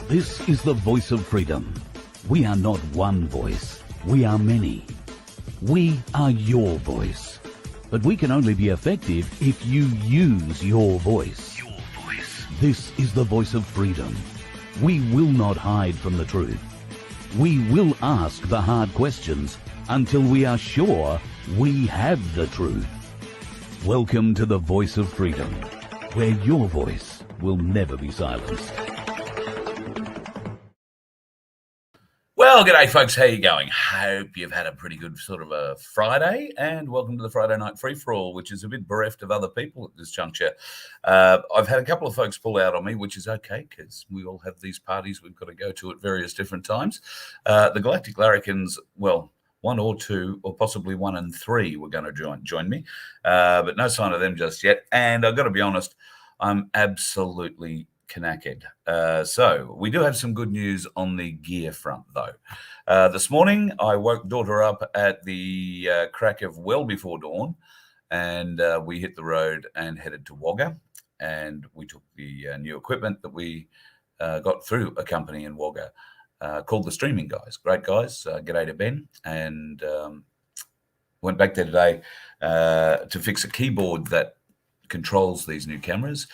This is the voice of freedom. We are not one voice. We are many. We are your voice. But we can only be effective if you use your voice. Your voice. This is the voice of freedom. We will not hide from the truth. We will ask the hard questions until we are sure we have the truth. Welcome to the voice of freedom, where your voice will never be silenced. Well, g'day folks, how you going? Hope you've had a pretty good sort of a Friday, and welcome to the Friday Night Free-For-All, which is a bit bereft of other people at this juncture. I've had a couple of folks pull out on me, which is okay, because we all have these parties we've got to go to at various different times. The Galactic Larrikins, well, one or two, or possibly 1 and 3 were going to join me, but no sign of them just yet. And I've got to be honest, I'm absolutely knackered. So we do have some good news on the gear front, though. This morning, I woke daughter up at the crack of well before dawn, and we hit the road and headed to Wagga, and we took the new equipment that we got through a company in Wagga called the Streaming Guys. Great guys. G'day to Ben. And went back there today to fix a keyboard that controls these new cameras.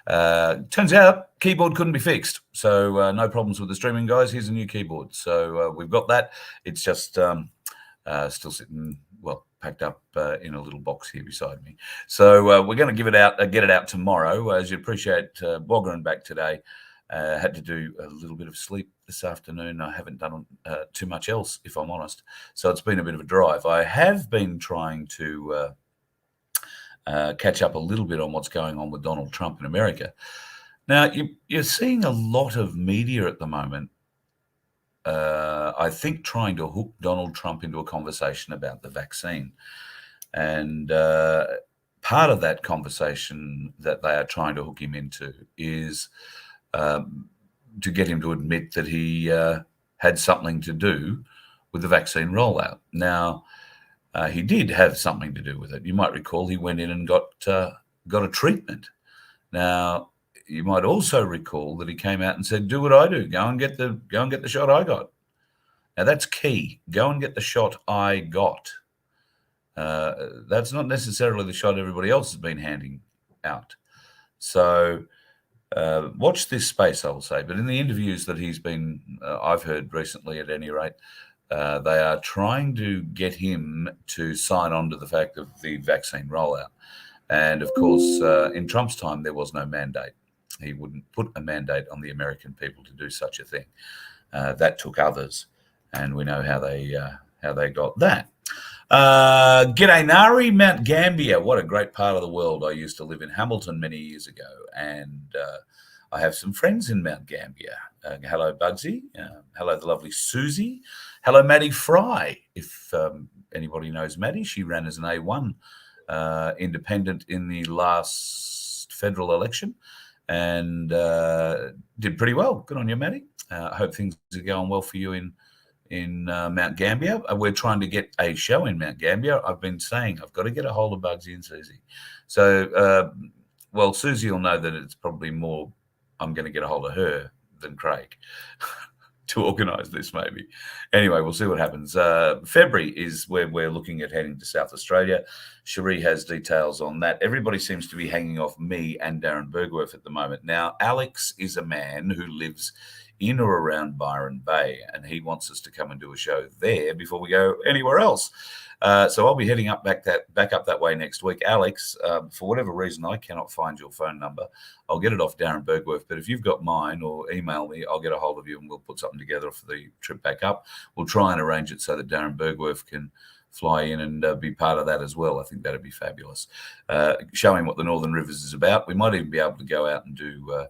Turns out keyboard couldn't be fixed, so no problems with the Streaming Guys. Here's a new keyboard, so we've got that. It's just still sitting, well, packed up in a little box here beside me. So we're going to get it out tomorrow. As you appreciate, Wagga and back today. Had to do a little bit of sleep this afternoon. I haven't done too much else, if I'm honest. So it's been a bit of a drive. I have been trying to catch up a little bit on what's going on with Donald Trump in America. Now, you're seeing a lot of media at the moment, I think, trying to hook Donald Trump into a conversation about the vaccine. And part of that conversation that they are trying to hook him into is to get him to admit that he had something to do with the vaccine rollout. Now, he did have something to do with it. You might recall he went in and got a treatment. Now, you might also recall that he came out and said, "Do what I do. Go and get the shot I got." Now, that's key. Go and get the shot I got. That's not necessarily the shot everybody else has been handing out. So watch this space, I will say. But in the interviews that he's been, I've heard recently, at any rate, they are trying to get him to sign on to the fact of the vaccine rollout. And of course, in Trump's time, there was no mandate. He wouldn't put a mandate on the American people to do such a thing. That took others, and we know how they got that. G'day Nari, Mount Gambier. What a great part of the world. I used to live in Hamilton many years ago, and I have some friends in Mount Gambier. Hello, Bugsy. Hello, the lovely Susie. Hello, Maddie Fry. If anybody knows Maddie, she ran as an A1 independent in the last federal election and did pretty well. Good on you, Maddie. I hope things are going well for you in Mount Gambier. We're trying to get a show in Mount Gambier. I've been saying I've got to get a hold of Bugsy and Susie. So, well, Susie will know that it's probably more I'm going to get a hold of her than Craig to organise this, maybe. Anyway, we'll see what happens. February is where we're looking at heading to South Australia. Cherie has details on that. Everybody seems to be hanging off me and Darren Bergwerf at the moment. Now, Alex is a man who lives in or around Byron Bay, and he wants us to come and do a show there before we go anywhere else. So I'll be heading back up that way next week. Alex, for whatever reason, I cannot find your phone number. I'll get it off Darren Bergwerf, but if you've got mine, or email me, I'll get a hold of you and we'll put something together for the trip back up. We'll try and arrange it so that Darren Bergwerf can fly in and be part of that as well. I think that'd be fabulous. Showing what the Northern Rivers is about. We might even be able to go out and do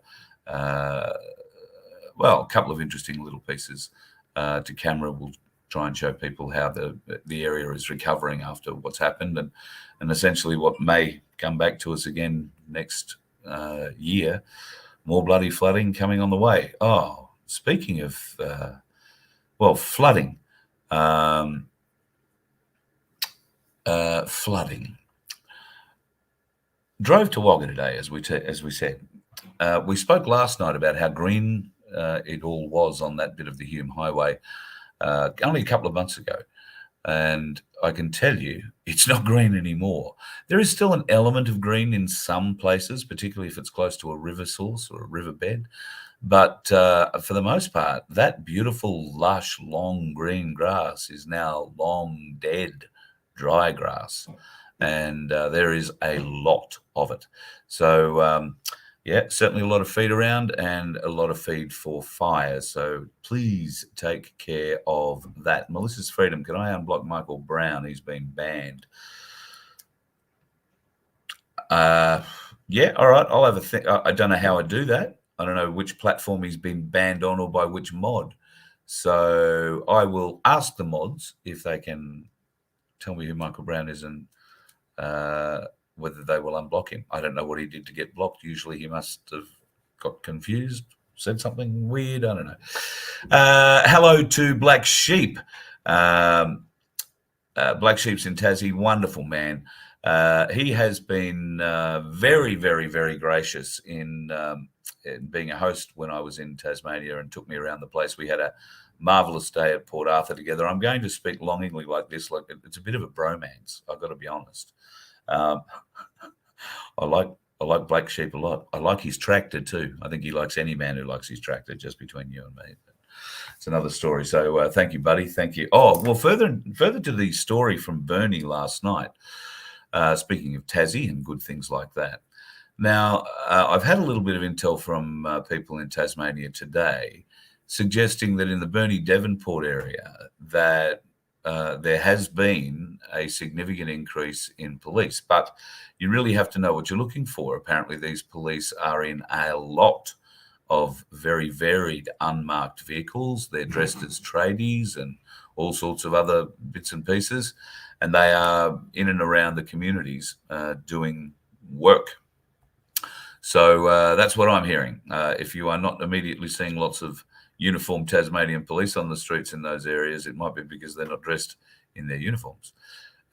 well, a couple of interesting little pieces to camera. We'll try and show people how the area is recovering after what's happened, and essentially what may come back to us again next year. More bloody flooding coming on the way. Oh, speaking of, well, flooding. Flooding. Drove to Wagga today, as we said. We spoke last night about how green it all was on that bit of the Hume Highway only a couple of months ago. And I can tell you, it's not green anymore. There is still an element of green in some places, particularly if it's close to a river source or a riverbed. But for the most part, that beautiful, lush, long green grass is now long dead, dry grass. And there is a lot of it. So, yeah, certainly a lot of feed around and a lot of feed for fires. So please take care of that. Melissa's Freedom, can I unblock Michael Brown? He's been banned. Yeah, all right. I'll have a think. I don't know how I do that. I don't know which platform he's been banned on or by which mod. So I will ask the mods if they can tell me who Michael Brown is and whether they will unblock him. I don't know what he did to get blocked. Usually he must have got confused, said something weird. I don't know. Hello to Black Sheep. Black Sheep's in Tassie. Wonderful man. He has been very, very, very gracious in being a host when I was in Tasmania and took me around the place. We had a marvelous day at Port Arthur together. I'm going to speak longingly like this. Like it's a bit of a bromance. I've got to be honest. I like Black Sheep a lot. I like his tractor too. I think he likes any man who likes his tractor, just between you and me. But it's another story. So thank you, buddy. Thank you. Oh, well, further to the story from Bernie last night, speaking of Tassie and good things like that. Now, I've had a little bit of intel from people in Tasmania today suggesting that in the Bernie Devonport area that there has been a significant increase in police, but you really have to know what you're looking for. Apparently, these police are in a lot of very varied unmarked vehicles. They're dressed as tradies and all sorts of other bits and pieces, and they are in and around the communities doing work. So that's what I'm hearing. If you are not immediately seeing lots of uniformed Tasmanian police on the streets in those areas, it might be because they're not dressed in their uniforms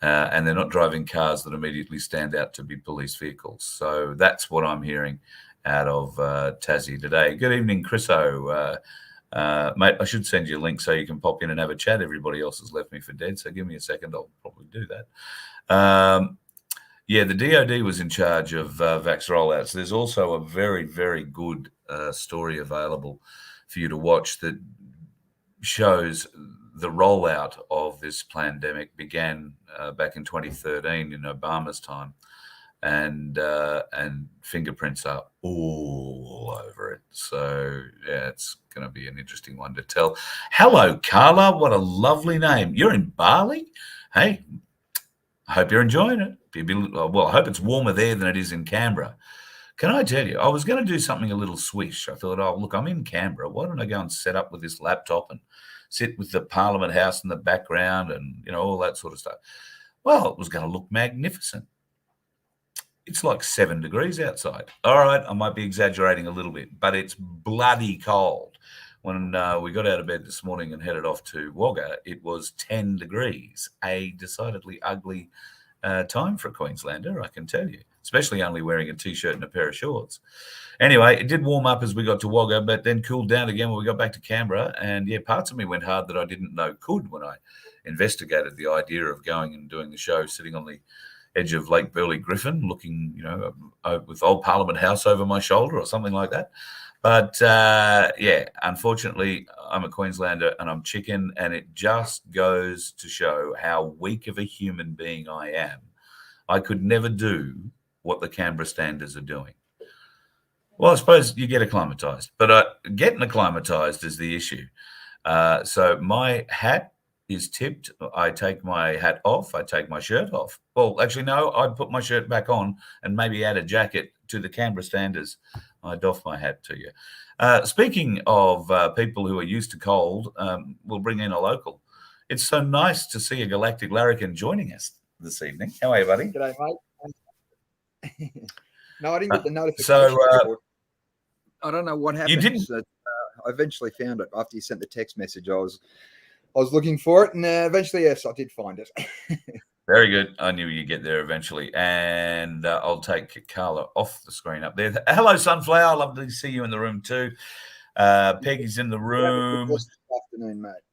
and they're not driving cars that immediately stand out to be police vehicles. So that's what I'm hearing out of Tassie today. Good evening, Chriso. Mate, I should send you a link so you can pop in and have a chat. Everybody else has left me for dead, so give me a second. I'll probably do that. Yeah, the DOD was in charge of vax rollouts. There's also a very, very good story available for you to watch that shows the rollout of this pandemic began back in 2013 in Obama's time, and fingerprints are all over it. So yeah, it's going to be an interesting one to tell. Hello, Carla. What a lovely name. You're in Bali? Hey, I hope you're enjoying it. Well, I hope it's warmer there than it is in Canberra. Can I tell you, I was going to do something a little swish. I thought, oh, look, I'm in Canberra. Why don't I go and set up with this laptop and sit with the Parliament House in the background and, you know, all that sort of stuff. Well, it was going to look magnificent. It's like 7 degrees outside. All right, I might be exaggerating a little bit, but it's bloody cold. When we got out of bed this morning and headed off to Wagga, it was 10 degrees, a decidedly ugly time for a Queenslander, I can tell you, especially only wearing a T-shirt and a pair of shorts. Anyway, it did warm up as we got to Wagga, but then cooled down again when we got back to Canberra. And yeah, parts of me went hard that I didn't know could when I investigated the idea of going and doing the show sitting on the edge of Lake Burley Griffin, looking, you know, with Old Parliament House over my shoulder or something like that. But yeah, unfortunately, I'm a Queenslander and I'm chicken, and it just goes to show how weak of a human being I am. I could never do what the Canberra Standers are doing. Well, I suppose you get acclimatized, but getting acclimatized is the issue. So my hat is tipped. I take my hat off. I take my shirt off. Well, actually, no, I'd put my shirt back on and maybe add a jacket to the Canberra Standers. I doff my hat to you. Speaking of people who are used to cold, we'll bring in a local. It's so nice to see a galactic larrikin joining us this evening. How are you, buddy? G'day, mate. No, I didn't get the notification. So, I don't know what happened. You didn't? I eventually found it after you sent the text message. I was looking for it, and eventually, yes, I did find it. Very good. I knew you'd get there eventually. And I'll take Carla off the screen up there. Hello, Sunflower. Lovely to see you in the room too. Peggy's in the What happened to room. this afternoon, mate?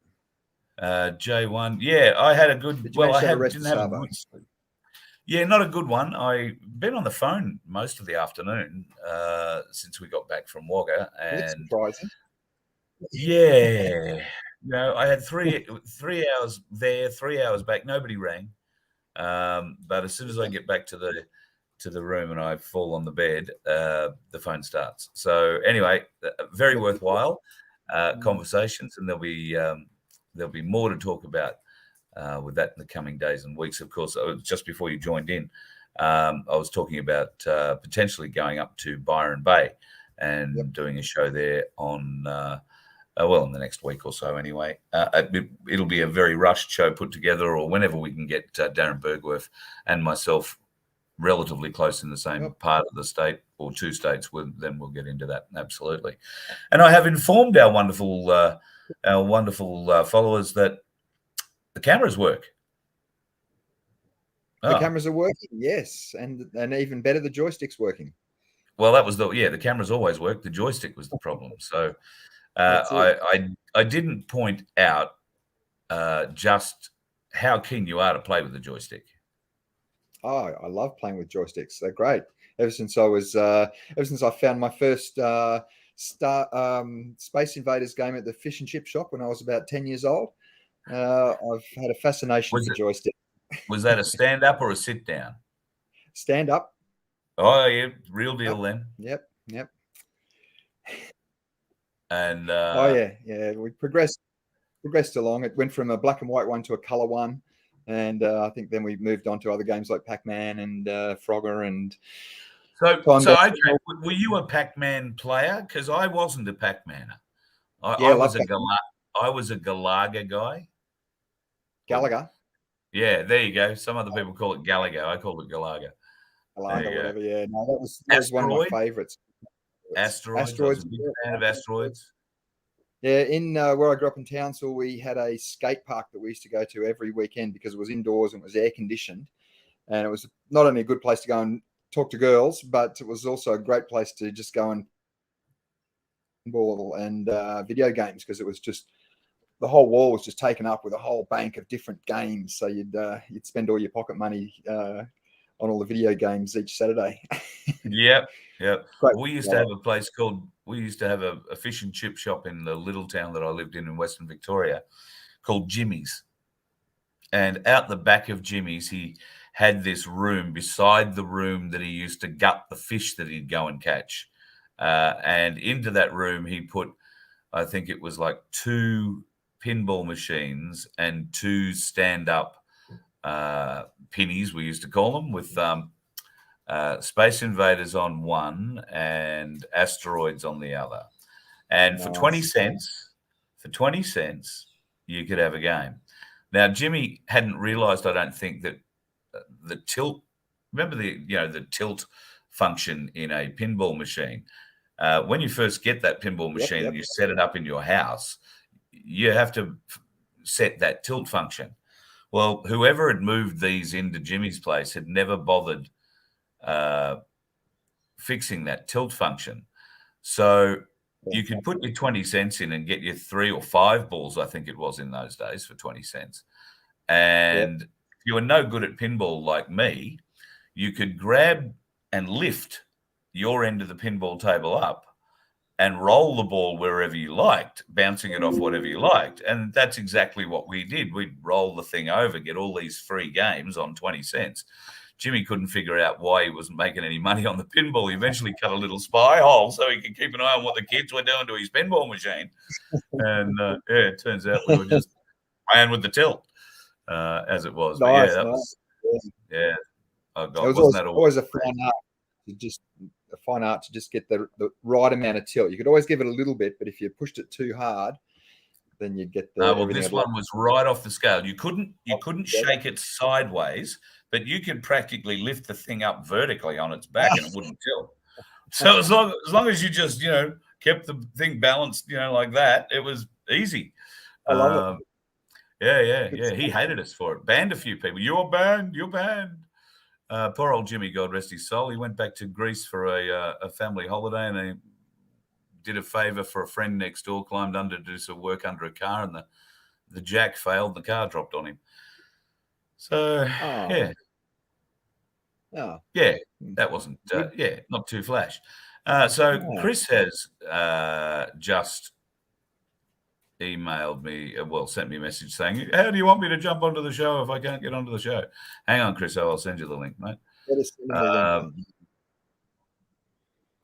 J1. Yeah, I had a good. Did you Well, manage I to have a rest didn't of have a Sabo? good sleep. Yeah, not a good one. I've been on the phone most of the afternoon since we got back from Wagga, That's and surprising. yeah, I had three hours there, 3 hours back. Nobody rang, but as soon as I get back to the room and I fall on the bed, the phone starts. So anyway, very worthwhile conversations, and there'll be more to talk about with that in the coming days and weeks. Of course, just before you joined in, I was talking about potentially going up to Byron Bay and doing a show there on, in the next week or so anyway. It'll be a very rushed show put together, or whenever we can get Darren Bergworth and myself relatively close in the same part of the state or two states, then we'll get into that. Absolutely. And I have informed our wonderful followers that the cameras work. The cameras are working, yes, and even better, the joystick's working. Well, that was the cameras always work. The joystick was the problem. So I didn't point out just how keen you are to play with the joystick. Oh, I love playing with joysticks. They're great. Ever since I found my first Space Invaders game at the fish and chip shop when I was about 10 years old, I've had a fascination for joystick. Was that a stand up or a sit down? Stand up. Oh yeah, real deal then. Yep. And we progressed along. It went from a black and white one to a color one, and I think then we moved on to other games like Pac-Man and Frogger and. So okay, were you a Pac-Man player? Because I wasn't a Pac-Maner. I was a Galaga guy. Galaga. Yeah, there you go. Some other people call it Galaga. I call it Galaga. Galaga, whatever. Yeah, no, that was one of my favorites. Asteroids. I was a big fan of Asteroids. Yeah, in where I grew up in Townsville, we had a skate park that we used to go to every weekend because it was indoors and it was air conditioned, and it was not only a good place to go and talk to girls, but it was also a great place to just go and ball and video games, because it was just the whole wall was just taken up with a whole bank of different games. So you'd spend all your pocket money on all the video games each Saturday. Yep. We used to have a fish and chip shop in the little town that I lived in Western Victoria called Jimmy's. And out the back of Jimmy's, he had this room beside the room that he used to gut the fish that he'd go and catch. And into that room, he put, I think it was like 2 pinball machines and 2 stand-up pennies, we used to call them, with Space Invaders on one and Asteroids on the other. And for 20 cents, you could have a game. Now, Jimmy hadn't realized, I don't think, that the tilt, remember the tilt function in a pinball machine. When you first get that pinball machine and you set it up in your house, you have to set that tilt function. Well, whoever had moved these into Jimmy's place had never bothered fixing that tilt function. So you could put your 20 cents in and get your 3 or 5 balls, I think it was in those days, for 20 cents. And if you were no good at pinball like me, you could grab and lift your end of the pinball table up and roll the ball wherever you liked, bouncing it off whatever you liked. And that's exactly what we did. We'd roll the thing over, get all these free games on 20 cents. Jimmy couldn't figure out why he wasn't making any money on the pinball. He eventually cut a little spy hole so he could keep an eye on what the kids were doing to his pinball machine. And it turns out we were just playing with the tilt, as it was. Nice, but was. Oh God, it was always a fine art to just get the right amount of tilt. You could always give it a little bit, but if you pushed it too hard, then you'd get the. No, well, this one was right off the scale. You couldn't shake it sideways, but you could practically lift the thing up vertically on its back and it wouldn't tilt. So as long as you just kept the thing balanced, like that, it was easy. I love it. Yeah. He hated us for it. Banned a few people. You're banned. Poor old Jimmy, God rest his soul. He went back to Greece for a family holiday, and did a favour for a friend next door, climbed under to do some work under a car, and the jack failed. The car dropped on him. So yeah, that wasn't not too flash. So Chris has just emailed me, sent me a message saying, "How do you want me to jump onto the show if I can't get onto the show?" Hang on, Chris, I'll send you the link, mate.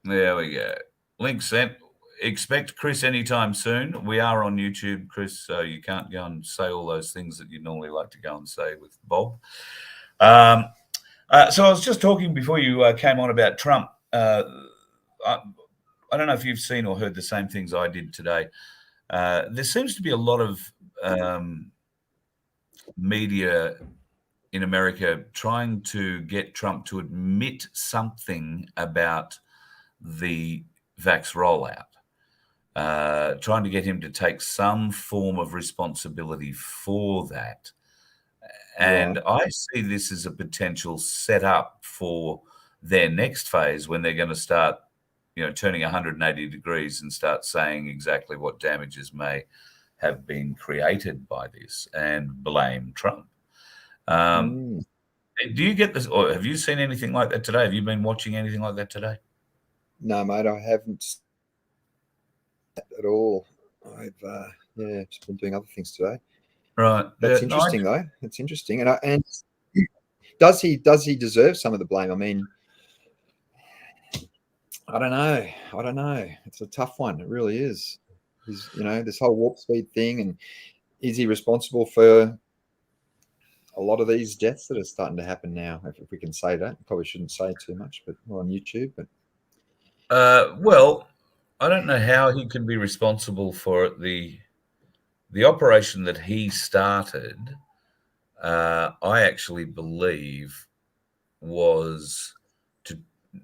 There we go. Link sent. Expect Chris anytime soon. We are on YouTube, Chris, so you can't go and say all those things that you normally like to go and say with Bob. So I was just talking before you came on about Trump. I don't know if you've seen or heard the same things I did today. There seems to be a lot of media in America trying to get Trump to admit something about the vax rollout, trying to get him to take some form of responsibility for that. And I see this as a potential setup for their next phase when they're going to start, turning 180 degrees and start saying exactly what damages may have been created by this and blame Trump. Do you get this, or have you seen anything like that today? Have you been watching anything like that today? No, mate, I haven't at all. I've just been doing other things today. Right. That's interesting, though. That's interesting. And does he deserve some of the blame? I mean, I don't know. It's a tough one. It really is. He's, this whole warp speed thing, and is he responsible for a lot of these deaths that are starting to happen now? If we can say that, probably shouldn't say too much, but we're on YouTube. But well, I don't know how he can be responsible for it. The operation that he started, I actually believe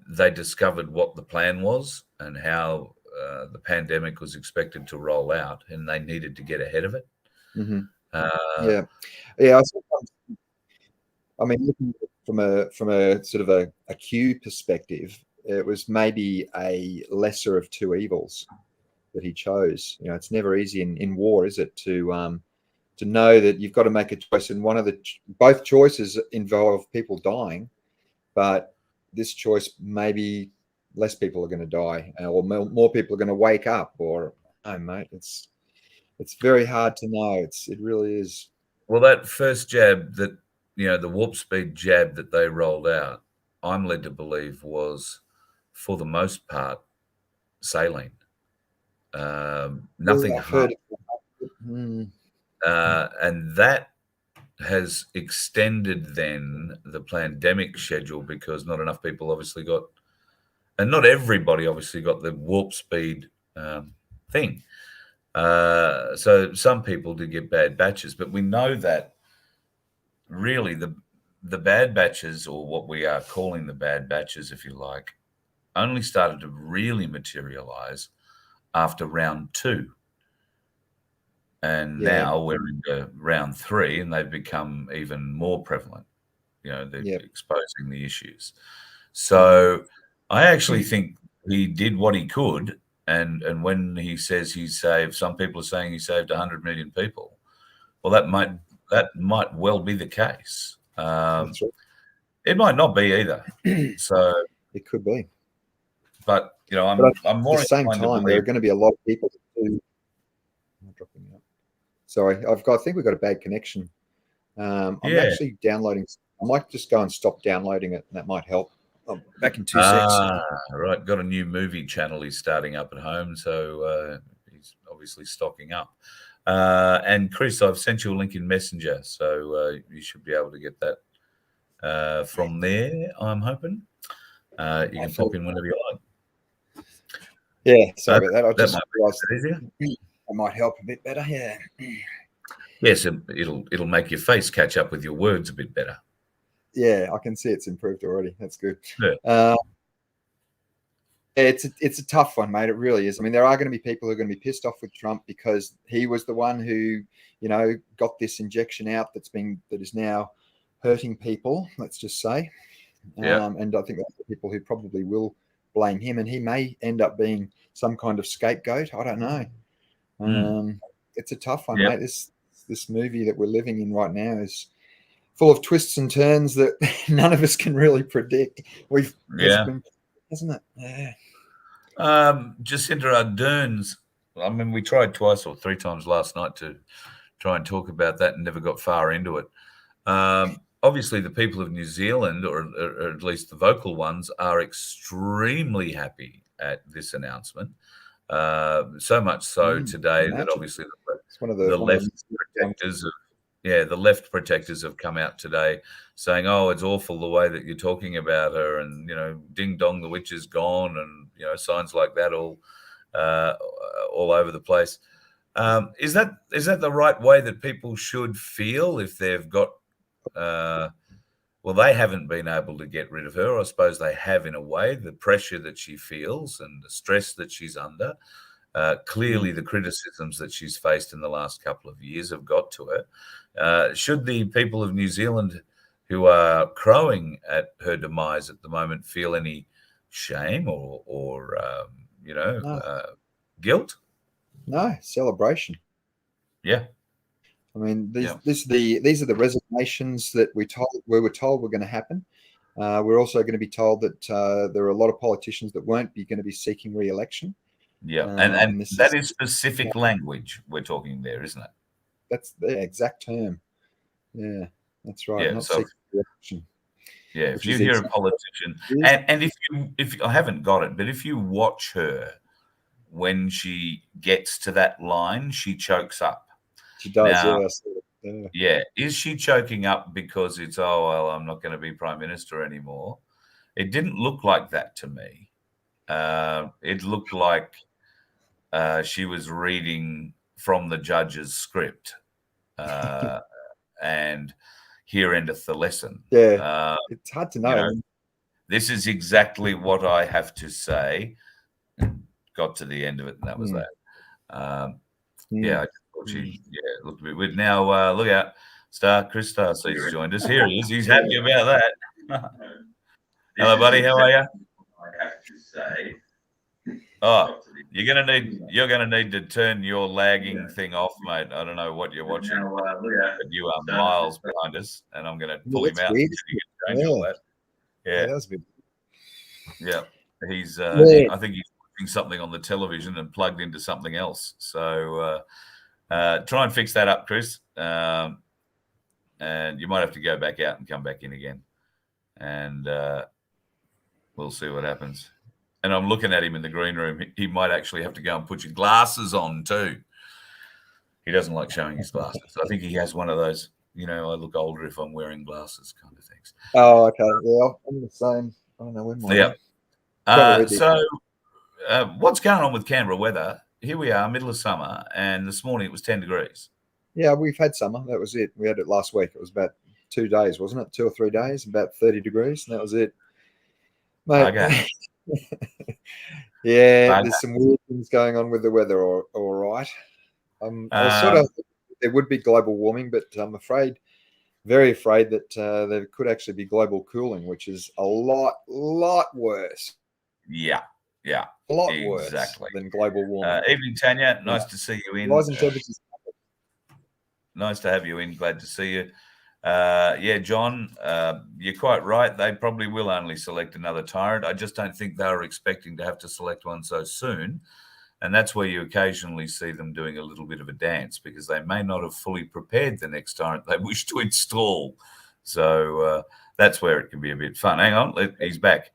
they discovered what the plan was and how the pandemic was expected to roll out, and they needed to get ahead of it. Mm-hmm. I mean, looking from a sort of a Q perspective, it was maybe a lesser of two evils that he chose. It's never easy in war, is it, to know that you've got to make a choice, and both choices involve people dying, but this choice, maybe less people are going to die, or more people are going to wake up, or mate, it's very hard to know. It really is. Well, that first jab that the warp speed jab that they rolled out, I'm led to believe was, for the most part, saline. Nothing hard. And that has extended then the pandemic schedule, because not enough people obviously got, and not everybody obviously got the warp speed thing. So some people did get bad batches, but we know that really the bad batches, or what we are calling the bad batches, if you like, only started to really materialize after round 2. And now we're into round 3, and they've become even more prevalent. They're exposing the issues. So I actually think he did what he could. And when he says he saved, some people are saying he saved 100 million people. Well, that might well be the case. It might not be either. So it could be. But I'm more. At the same time, there are going to be a lot of people who. Dropping out. Sorry, I think we've got a bad connection. I'm actually downloading. I might just go and stop downloading it, and that might help. I'm back in 2 seconds. Right. Got a new movie channel he's starting up at home, so he's obviously stocking up. And Chris, I've sent you a link in Messenger, so you should be able to get that from there, I'm hoping. You can pop in whenever you like. Yeah, sorry about that. I just realized that might help a bit better. Yeah. Yes, it'll make your face catch up with your words a bit better. Yeah, I can see it's improved already. That's good. Yeah. It's a tough one, mate. It really is. I mean, there are going to be people who are going to be pissed off with Trump because he was the one who, got this injection out that is now hurting people. Let's just say. And I think that's the people who probably will blame him, and he may end up being some kind of scapegoat. I don't know. It's a tough one, mate. This movie that we're living in right now is full of twists and turns that none of us can really predict. Hasn't it? Yeah. Jacinda Ardern's. I mean, we tried twice or three times last night to try and talk about that and never got far into it. Obviously, the people of New Zealand, or at least the vocal ones, are extremely happy at this announcement. So much so today that obviously the left protectors the left protectors have come out today saying, "Oh, it's awful the way that you're talking about her," and "Ding dong, the witch is gone," and signs like that all over the place. Is that the right way that people should feel if they've got? Well, they haven't been able to get rid of her. I suppose they have, in a way, the pressure that she feels and the stress that she's under. Clearly, the criticisms that she's faced in the last couple of years have got to her. Should the people of New Zealand who are crowing at her demise at the moment feel any shame or guilt? No, celebration. Yeah. I mean, these are the resignations that we were told were going to happen. We're also going to be told that there are a lot of politicians that won't be going to be seeking re-election. Yeah, and that is specific language we're talking there, isn't it? That's the exact term. Yeah, that's right. Yeah, not so, seeking re-election. Yeah, if you hear a politician, and if I haven't got it, but if you watch her when she gets to that line, she chokes up. She does, now, yeah. Is she choking up because it's, oh, well, I'm not going to be Prime Minister anymore? It didn't look like that to me. It looked like she was reading from the judge's script and here endeth the lesson. Yeah, it's hard to know. This is exactly what I have to say. Got to the end of it, and that was that. Yeah, I thought she looked a bit weird. Now, look out. Chris Starseed's joined us. Here he is. He's happy about that. Hello, buddy. How are you? I have to say. Oh, you're gonna need to turn your lagging thing off, mate. I don't know what you're watching, but you are miles behind us, and I'm gonna pull him out. Weird. Change all that. Yeah, that was a bit. Yeah, he's. I think he's watching something on the television and plugged into something else. So try and fix that up, Chris. And you might have to go back out and come back in again, and we'll see what happens. And I'm looking at him in the green room. He might actually have to go and put your glasses on too. He doesn't like showing his glasses. I think he has one of those, I look older if I'm wearing glasses kind of things. Oh, okay. Yeah, I'm the same. I don't know when my... Yeah. So what's going on with Canberra weather? Here we are, middle of summer, and this morning it was 10 degrees. Yeah, we've had summer. That was it. We had it last week. It was about 2 days, wasn't it? 2 or 3 days, about 30 degrees, and that was it. Mate, okay. There's some weird things going on with the weather, all right. I was sort of, there would be global warming, but I'm very afraid that there could actually be global cooling, which is a lot worse. Yeah. A lot worse than global warming. Evening, Tanya. Nice to see you in. Rising temperatures. Nice to have you in. Glad to see you. John, you're quite right. They probably will only select another tyrant. I just don't think they were expecting to have to select one so soon. And that's where you occasionally see them doing a little bit of a dance, because they may not have fully prepared the next tyrant they wish to install. So that's where it can be a bit fun. Hang on, he's back.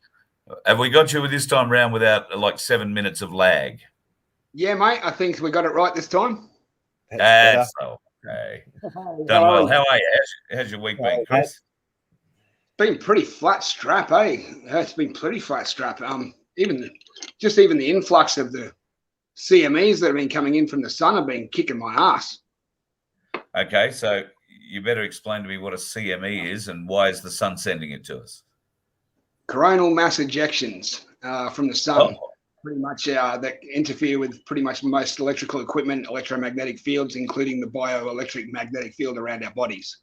Have we got you with this time round without like 7 minutes of lag? Yeah, mate. I think we got it right this time. That's okay. Done well. How are you? How's your week been, Chris? Been pretty flat strap, eh? It's been pretty flat strap. Even the influx of the CMEs that have been coming in from the sun have been kicking my ass. Okay, so you better explain to me what a CME is and why is the sun sending it to us? Coronal mass ejections from the sun. Pretty much that interfere with pretty much most electrical equipment, electromagnetic fields, including the bioelectric magnetic field around our bodies.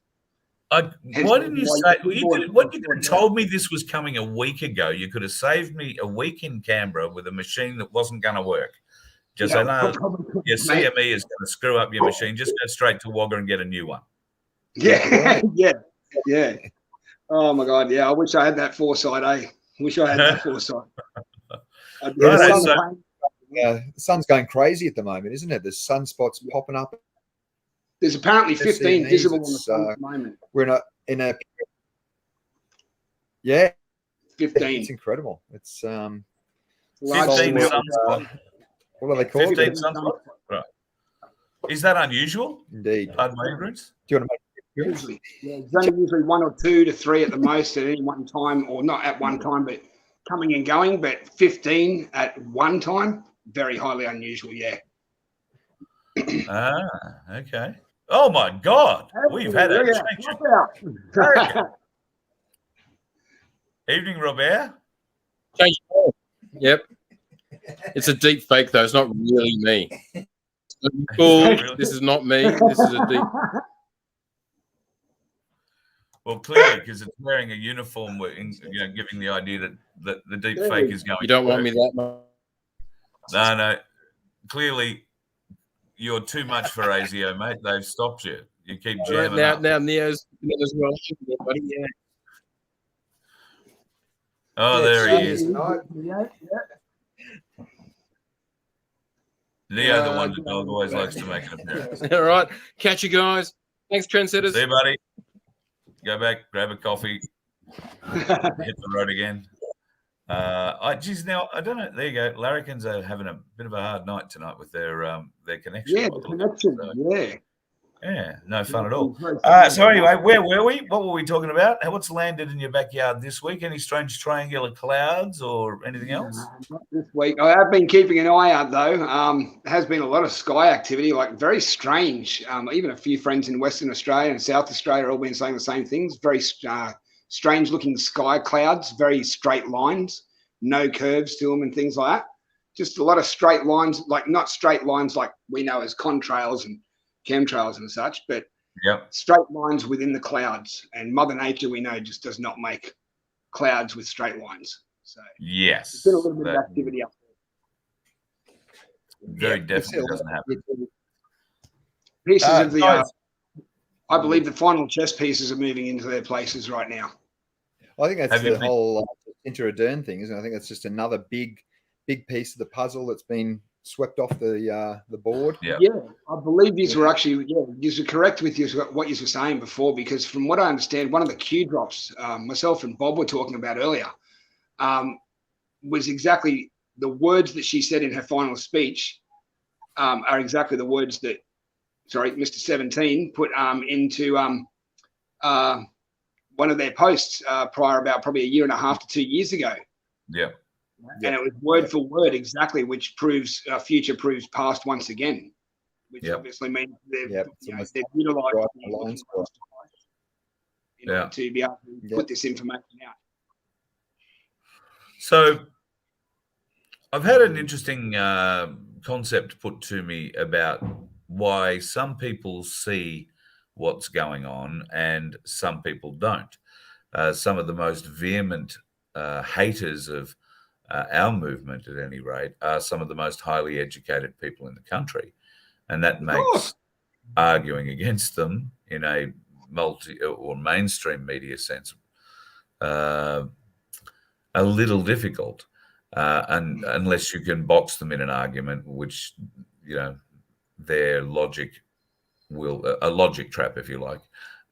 Why didn't you say? What you could have told me this was coming a week ago. You could have saved me a week in Canberra with a machine that wasn't going to work. Just say, no, your CME is going to screw up your machine. Just go straight to Wagga and get a new one. Yeah, yeah. Oh my God, yeah. I wish I had that foresight. I wish I had that foresight. The sun's going crazy at the moment, isn't it? There's sunspots popping up. There's apparently 15 visible on the sun at the moment. We're in a 15. It's incredible. It's 15 sunspots. What are they called? 15 sunspots. Right. Is that unusual? Indeed. Pardon my ignorance. Do you want to make Usually, there's only usually 1 or 2 to 3 at the most at any one time, or not at one time, but coming and going. But 15 at one time, very highly unusual. Yeah. Okay. Oh my God, we've had a change. Evening, Robert. Change. Yep. It's a deep fake though. It's not really me. Cool. This is not me. This is a deep. Well, clearly, because it's wearing a uniform, giving the idea that the deep fake is going. You don't want me that much. No. Clearly, you're too much for ASIO, mate. They've stopped you. You keep jamming up. Now Neo's as well. Yeah. Oh, there he is. Neo, the wonder dog, always likes to make an appearance. All right. Catch you guys. Thanks, trendsetters. See you, buddy. Go back, grab a coffee, hit the road again. Now I don't know. There you go. Larrikins are having a bit of a hard night tonight with their connection. Yeah, the connection. Yeah, no fun at all. So anyway, where were we? What were we talking about? What's landed in your backyard this week? Any strange triangular clouds or anything else? Not this week. I have been keeping an eye out though. There has been a lot of sky activity, like very strange. Even a few friends in Western Australia and South Australia all been saying the same things. Very strange looking sky clouds, very straight lines, no curves to them and things like that. Just a lot of straight lines, like not straight lines like we know as contrails and chemtrails and such, but straight lines within the clouds. And Mother Nature, we know, just does not make clouds with straight lines. So yes, there's been a little bit of activity up there. Very definitely doesn't happen. Pieces of the, I believe the final chess pieces are moving into their places right now. I think that's the whole Jacinda Ardern thing, isn't it? I think that's just another big piece of the puzzle that's been swept off the board. Yeah, I believe these were actually, you were correct with what you were saying before, because from what I understand, one of the cue drops myself and Bob were talking about earlier was exactly the words that she said in her final speech are exactly the words that, Mr. 17 put into one of their posts prior about probably a year and a half to 2 years ago. Yeah. And it was word for word exactly, which proves future proves past once again, which obviously means they've utilised in order to be able to put this information out. So I've had an interesting concept put to me about why some people see what's going on and some people don't. Some of the most vehement haters of our movement, at any rate, are some of the most highly educated people in the country. And that makes arguing against them in a multi or mainstream media sense a little difficult, unless you can box them in an argument, which, their logic will, a logic trap, if you like,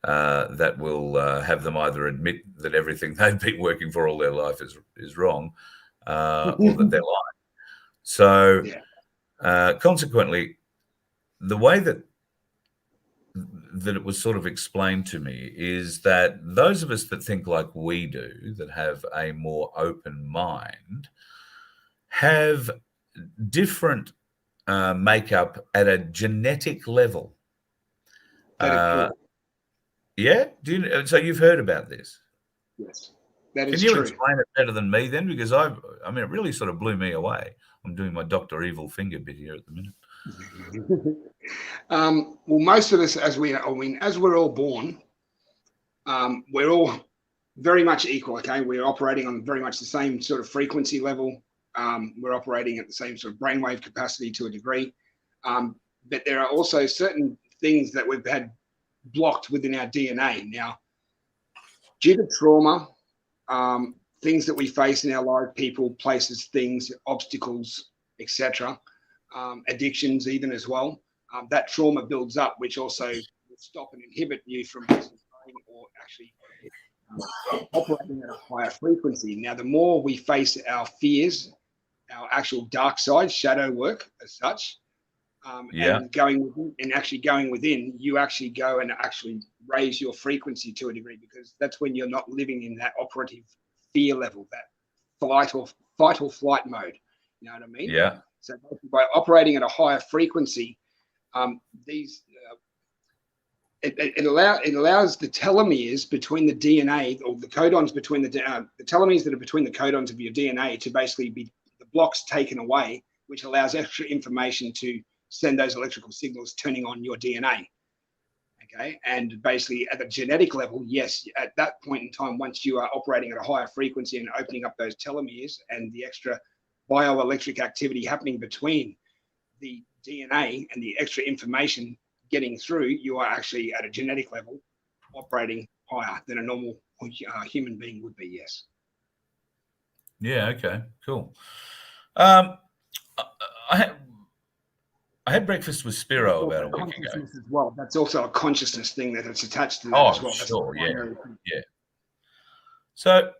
that will have them either admit that everything they've been working for all their life is wrong, or that they're lying. So consequently, the way that it was sort of explained to me is that those of us that think like we do, that have a more open mind, have different makeup at a genetic level. Yeah? So you've heard about this? Yes. That is Can you true. explain it better than me then? Because it really sort of blew me away. I'm doing my Dr. Evil finger bit here at the minute. Well, most of us, as we're all born, We're all very much equal, okay? We're operating on very much the same sort of frequency level. We're operating at the same sort of brainwave capacity to a degree. But there are also certain things that we've had blocked within our DNA. Now, due to trauma, things that we face in our life, people, places, things, obstacles, etc., addictions even as well, that trauma builds up, which also will stop and inhibit you from or actually operating at a higher frequency. Now, the more we face our fears, our actual dark side, shadow work as such, and actually going within, you actually go and actually raise your frequency to a degree, because that's when you're not living in that operative fear level, that fight or flight mode. You know what I mean? Yeah. So by operating at a higher frequency, it allows the telomeres between the DNA, or the codons between the telomeres that are between the codons of your DNA, to basically be the blocks taken away, which allows extra information to send those electrical signals, turning on your DNA. Okay, and basically at the genetic level, yes, at that point in time, once you are operating at a higher frequency and opening up those telomeres and the extra bioelectric activity happening between the DNA and the extra information getting through, you are actually at a genetic level operating higher than a normal human being would be. Yes. Yeah. Okay. Cool. I had breakfast with Spiro about a week ago. As well. That's also a consciousness thing that it's attached to that as well. Sure. Yeah. So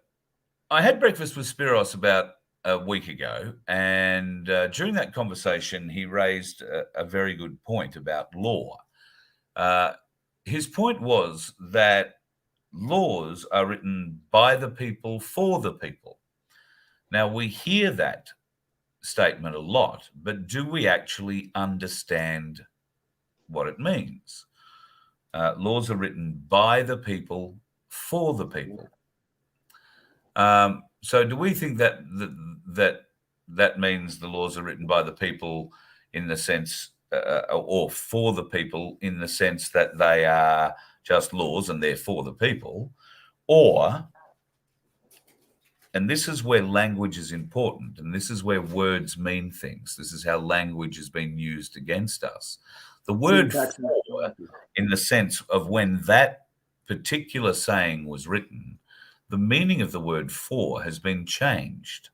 I had breakfast with Spiros about a week ago, and during that conversation, he raised a very good point about law. His point was that laws are written by the people for the people. Now, we hear that statement a lot, but do we actually understand what it means? Laws are written by the people for the people. So do we think that that means the laws are written by the people in the sense, or for the people in the sense that they are just laws and they're for the people? Or, and this is where language is important, and this is where words mean things. This is how language has been used against us. The word for, in the sense of when that particular saying was written, the meaning of the word for has been changed.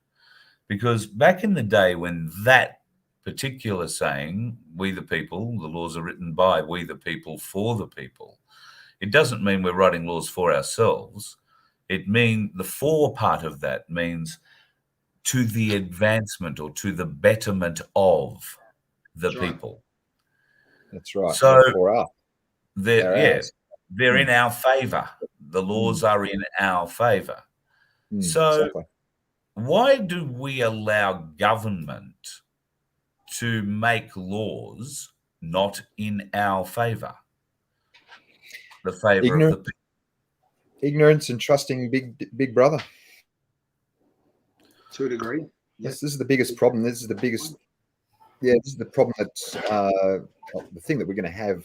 Because back in the day when that particular saying, we the people, the laws are written by we the people for the people, it doesn't mean we're writing laws for ourselves. It means the for part of that means to the advancement or to the betterment of the people. That's right. So for us. They're in our favor. The laws are in our favor. So exactly. Why do we allow government to make laws not in our favor? The favor of the people. Ignorance and trusting big brother. To a degree. Yes, this is the biggest problem. This is the biggest. Yeah, this is the problem that's the thing that we're going to have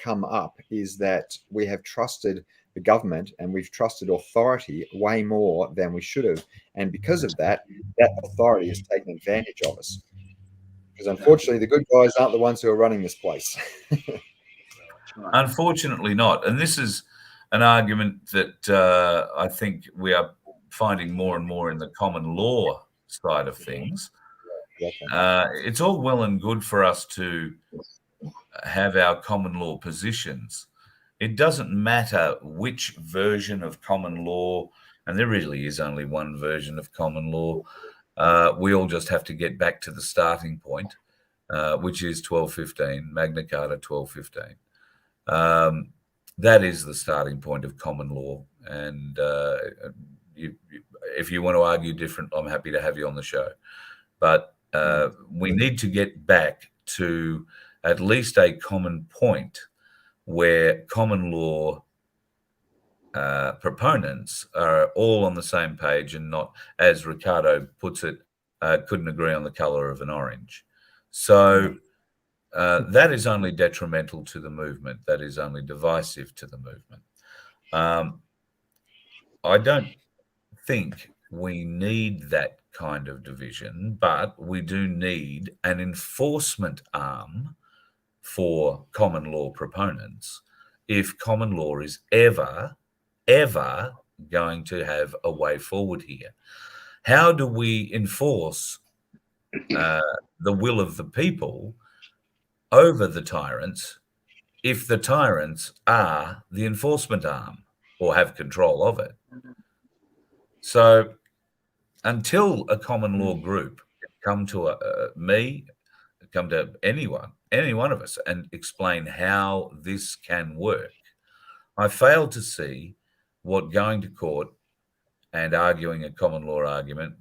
come up is that we have trusted the government and we've trusted authority way more than we should have. And because of that, that authority has taken advantage of us. Because unfortunately, the good guys aren't the ones who are running this place. Unfortunately not. And this is an argument that I think we are finding more and more in the common law side of things. It's all well and good for us to have our common law positions. It doesn't matter which version of common law, and there really is only one version of common law. We all just have to get back to the starting point, which is 1215, Magna Carta 1215. That is the starting point of common law. And if you want to argue different, I'm happy to have you on the show. But we need to get back to at least a common point where common law proponents are all on the same page and not, as Ricardo puts it, couldn't agree on the color of an orange. So that is only detrimental to the movement. That is only divisive to the movement. I don't think we need that kind of division, but we do need an enforcement arm for common law proponents if common law is ever going to have a way forward here. How do we enforce the will of the people over the tyrants if the tyrants are the enforcement arm or have control of it? So until a common law group come to me, come to anyone, any one of us, and explain how this can work, I fail to see what going to court and arguing a common law argument,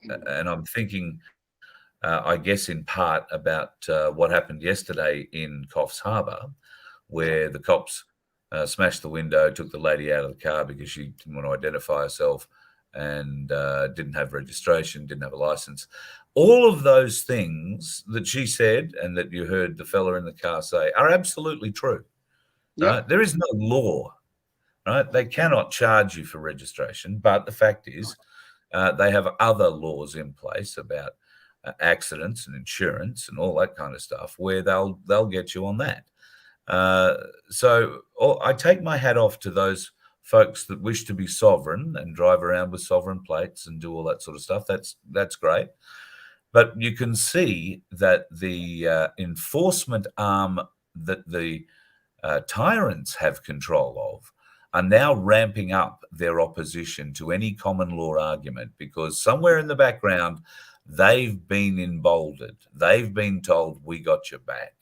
and I'm thinking, I guess in part about what happened yesterday in Coffs Harbour, where the cops smashed the window, took the lady out of the car because she didn't want to identify herself and didn't have registration, didn't have a license. All of those things that she said and that you heard the fella in the car say are absolutely true. Yep. Right? There is no law, right? They cannot charge you for registration, but the fact is they have other laws in place about accidents and insurance and all that kind of stuff where they'll get you on that. So I take my hat off to those folks that wish to be sovereign and drive around with sovereign plates and do all that sort of stuff. That's great. But you can see that the enforcement arm that the tyrants have control of are now ramping up their opposition to any common law argument, because somewhere in the background, they've been emboldened. They've been told, we got your back.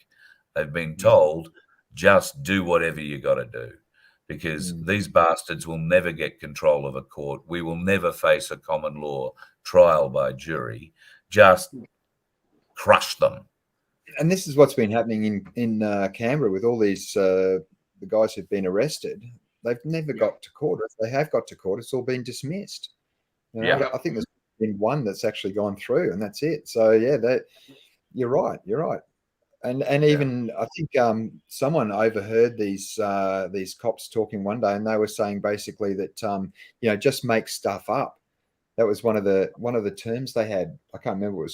They've been told, just do whatever you got to do, because these bastards will never get control of a court. We will never face a common law trial by jury. Just crush them. And this is what's been happening in Canberra with all these the guys who've been arrested. They've never got to court. If they have got to court, it's all been dismissed. You know, I think there's been one that's actually gone through, and that's it. So yeah, you're right. And even I think someone overheard these cops talking one day, and they were saying basically that just make stuff up. That was one of the terms they had. I can't remember.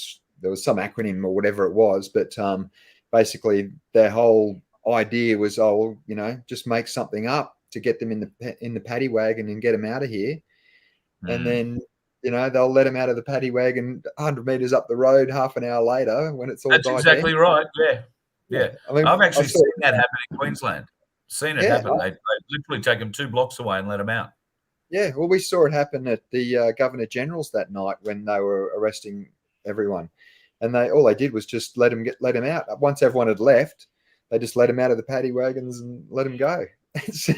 There was some acronym or whatever it was, but basically their whole idea was, just make something up to get them in the paddy wagon and get them out of here, and then they'll let them out of the paddy wagon 100 meters up the road half an hour later when it's all. That's exactly down. Right. Yeah. I mean, I've actually seen that happen in Queensland. Seen it happen. They literally take them 2 blocks away and let them out. Yeah, well, we saw it happen at the Governor General's that night when they were arresting everyone, and all they did was just let them out. Once everyone had left, they just let them out of the paddy wagons and let them go. Too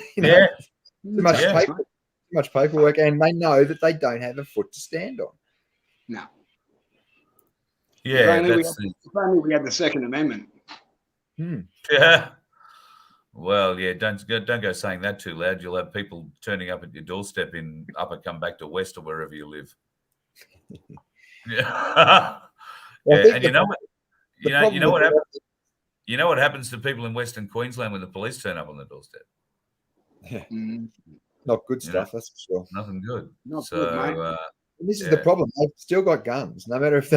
much paperwork, and they know that they don't have a foot to stand on. No. Yeah, if only we had the Second Amendment. Yeah. Well, yeah, don't go saying that too loud. You'll have people turning up at your doorstep in Upper Come Back to West or wherever you live. Yeah. And you know what happens? You know what happens to people in Western Queensland when the police turn up on the doorstep? Yeah. Not good stuff, that's for sure. Nothing good. Not good, mate. And this is the problem. They've still got guns, no matter if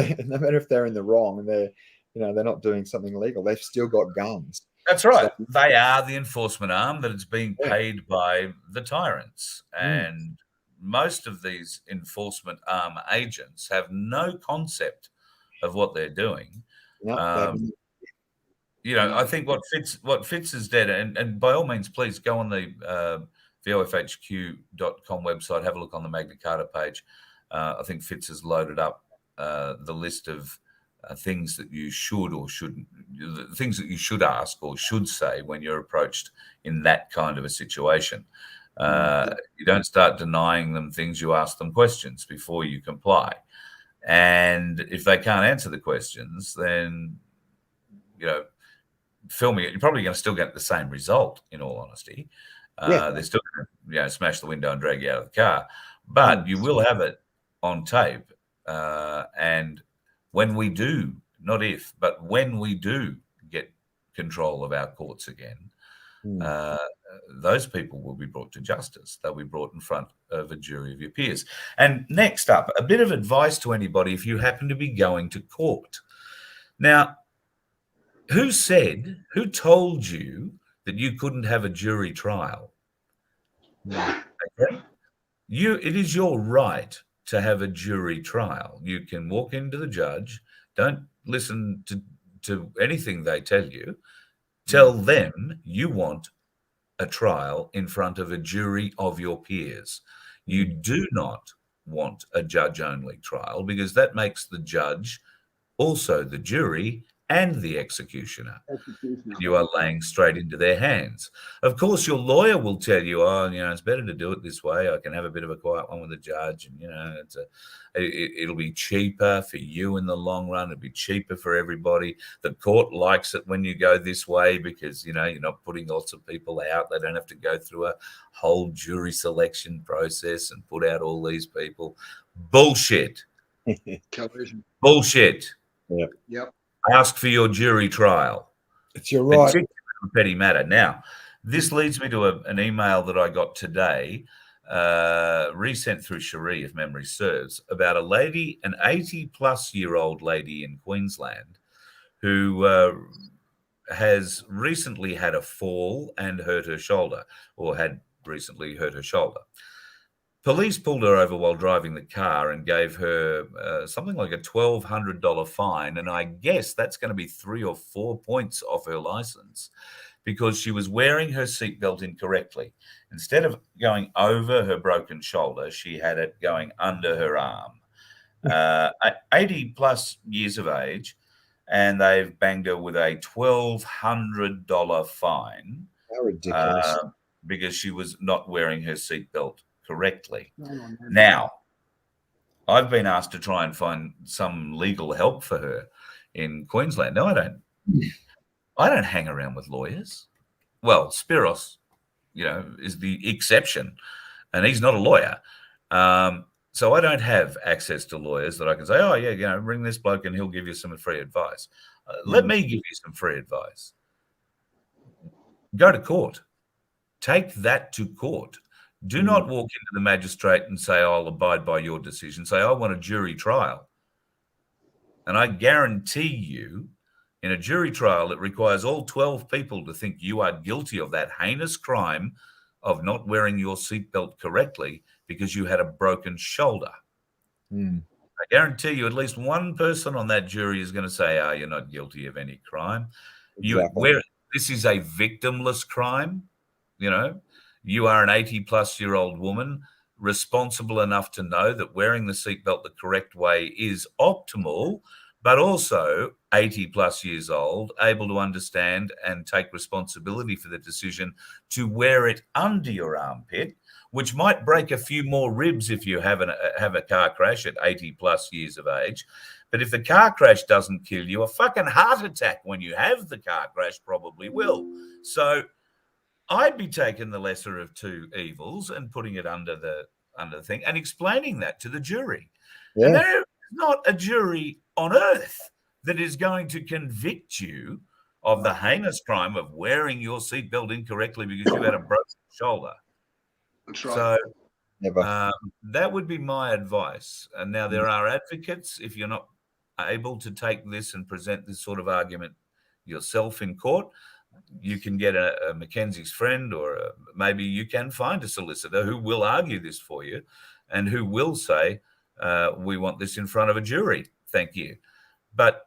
they're in the wrong and they're not doing something illegal. They've still got guns. That's right. So, they are the enforcement arm that is being paid by the tyrants. And most of these enforcement arm agents have no concept of what they're doing. I think what Fitz is dead. And by all means, please go on the VoFHQ.com website, have a look on the Magna Carta page. I think Fitz has loaded up the list of things that you should or shouldn't, things that you should ask or should say when you're approached in that kind of a situation. You don't start denying them things, you ask them questions before you comply. And if they can't answer the questions, then, filming it, you're probably going to still get the same result, in all honesty. They're still going to smash the window and drag you out of the car. But you will have it on tape. And when we do, not if, but when we do get control of our courts again, those people will be brought to justice. They'll be brought in front of a jury of your peers. And next up, a bit of advice to anybody if you happen to be going to court. Now, who told you that you couldn't have a jury trial? Okay? It is your right to have a jury trial. You can walk into the judge, don't listen to anything they tell you. Tell them you want a trial in front of a jury of your peers. You do not want a judge-only trial, because that makes the judge also the jury and the executioner. You are laying straight into their hands. Of course, your lawyer will tell you, it's better to do it this way. I can have a bit of a quiet one with the judge, and it'll be cheaper for you in the long run. It'll be cheaper for everybody. The court likes it when you go this way because you're not putting lots of people out. They don't have to go through a whole jury selection process and put out all these people. Bullshit. Bullshit. Yep. Ask for your jury trial. It's your right. Particularly on a petty matter. Now, this leads me to an email that I got today, resent through Cherie, if memory serves, about a lady, an 80-plus-year-old lady in Queensland who has recently had a fall and hurt her shoulder, or had recently hurt her shoulder. Police pulled her over while driving the car and gave her something like a $1,200 fine. And I guess that's going to be 3 or 4 points off her license because she was wearing her seatbelt incorrectly. Instead of going over her broken shoulder, she had it going under her arm. 80 plus years of age, and they've banged her with a $1,200 fine. How ridiculous. Because she was not wearing her seatbelt correctly. Now, I've been asked to try and find some legal help for her in Queensland. No, I don't hang around with lawyers. Well, Spiros, is the exception, and he's not a lawyer. So I don't have access to lawyers that I can say, ring this bloke and he'll give you some free advice. Let me give you some free advice. Go to court. Take that to court. Do not walk into the magistrate and say, I'll abide by your decision. Say, I want a jury trial. And I guarantee you, in a jury trial, it requires all 12 people to think you are guilty of that heinous crime of not wearing your seatbelt correctly because you had a broken shoulder. I guarantee you at least one person on that jury is going to say, you're not guilty of any crime. Exactly. This is a victimless crime, You are an 80-plus-year-old woman, responsible enough to know that wearing the seatbelt the correct way is optimal, but also 80-plus years old, able to understand and take responsibility for the decision to wear it under your armpit, which might break a few more ribs if you have a car crash at 80-plus years of age. But if the car crash doesn't kill you, a fucking heart attack when you have the car crash probably will. So I'd be taking the lesser of two evils and putting it under the thing and explaining that to the jury. Yeah. And there is not a jury on earth that is going to convict you of the heinous crime of wearing your seatbelt incorrectly because you had a broken shoulder. That's right. So Never. that would be my advice. And now there are advocates. If you're not able to take this and present this sort of argument yourself in court, you can get a Mackenzie's friend, or maybe you can find a solicitor who will argue this for you and who will say, we want this in front of a jury. Thank you. But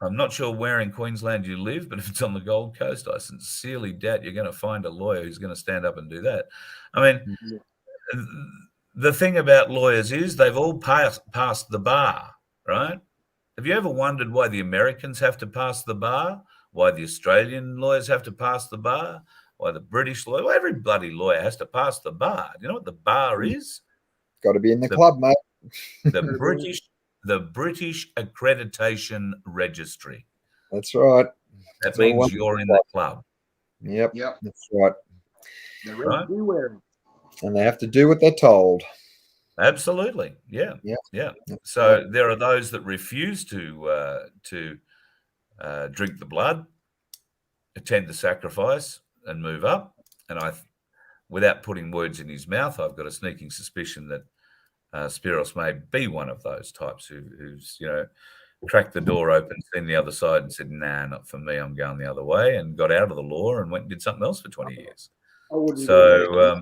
I'm not sure where in Queensland you live, but if it's on the Gold Coast, I sincerely doubt you're going to find a lawyer who's going to stand up and do that. I mean, the thing about lawyers is they've all passed the bar, right? Have you ever wondered why the Americans have to pass the bar? Why the Australian lawyers have to pass the bar? Why the British lawyer? Well, every bloody lawyer has to pass the bar. Do you know what the bar is? Got to be in the club, mate. The British Accreditation Registry. That's right. That means you're in the club. Yep. That's right. Right? And they have to do what they're told. Absolutely. Yeah. So there are those that refuse to drink the blood, attend the sacrifice, and move up. And without putting words in his mouth, I've got a sneaking suspicion that Spiros may be one of those types who's, cracked the door open, seen the other side and said, nah, not for me, I'm going the other way, and got out of the law and went and did something else for 20 years. So,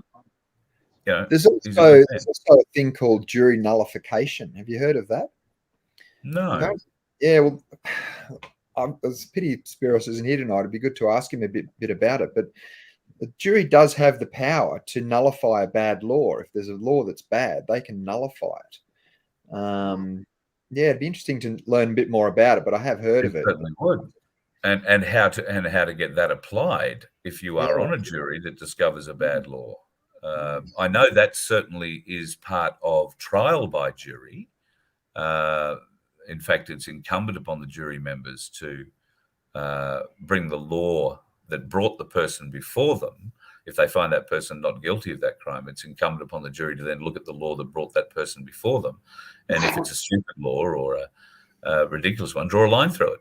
there's also a thing called jury nullification. Have you heard of that? No. Yeah, well, it's a pity Spiros isn't here tonight. It'd be good to ask him a bit about it. But the jury does have the power to nullify a bad law. If there's a law that's bad, they can nullify it. Yeah, it'd be interesting to learn a bit more about it, but I have heard of it. Certainly would. And how to get that applied if you are on a jury that discovers a bad law. I know that certainly is part of trial by jury. In fact, it's incumbent upon the jury members to bring the law that brought the person before them. If they find that person not guilty of that crime, it's incumbent upon the jury to then look at the law that brought that person before them. And if it's a stupid law or a ridiculous one, draw a line through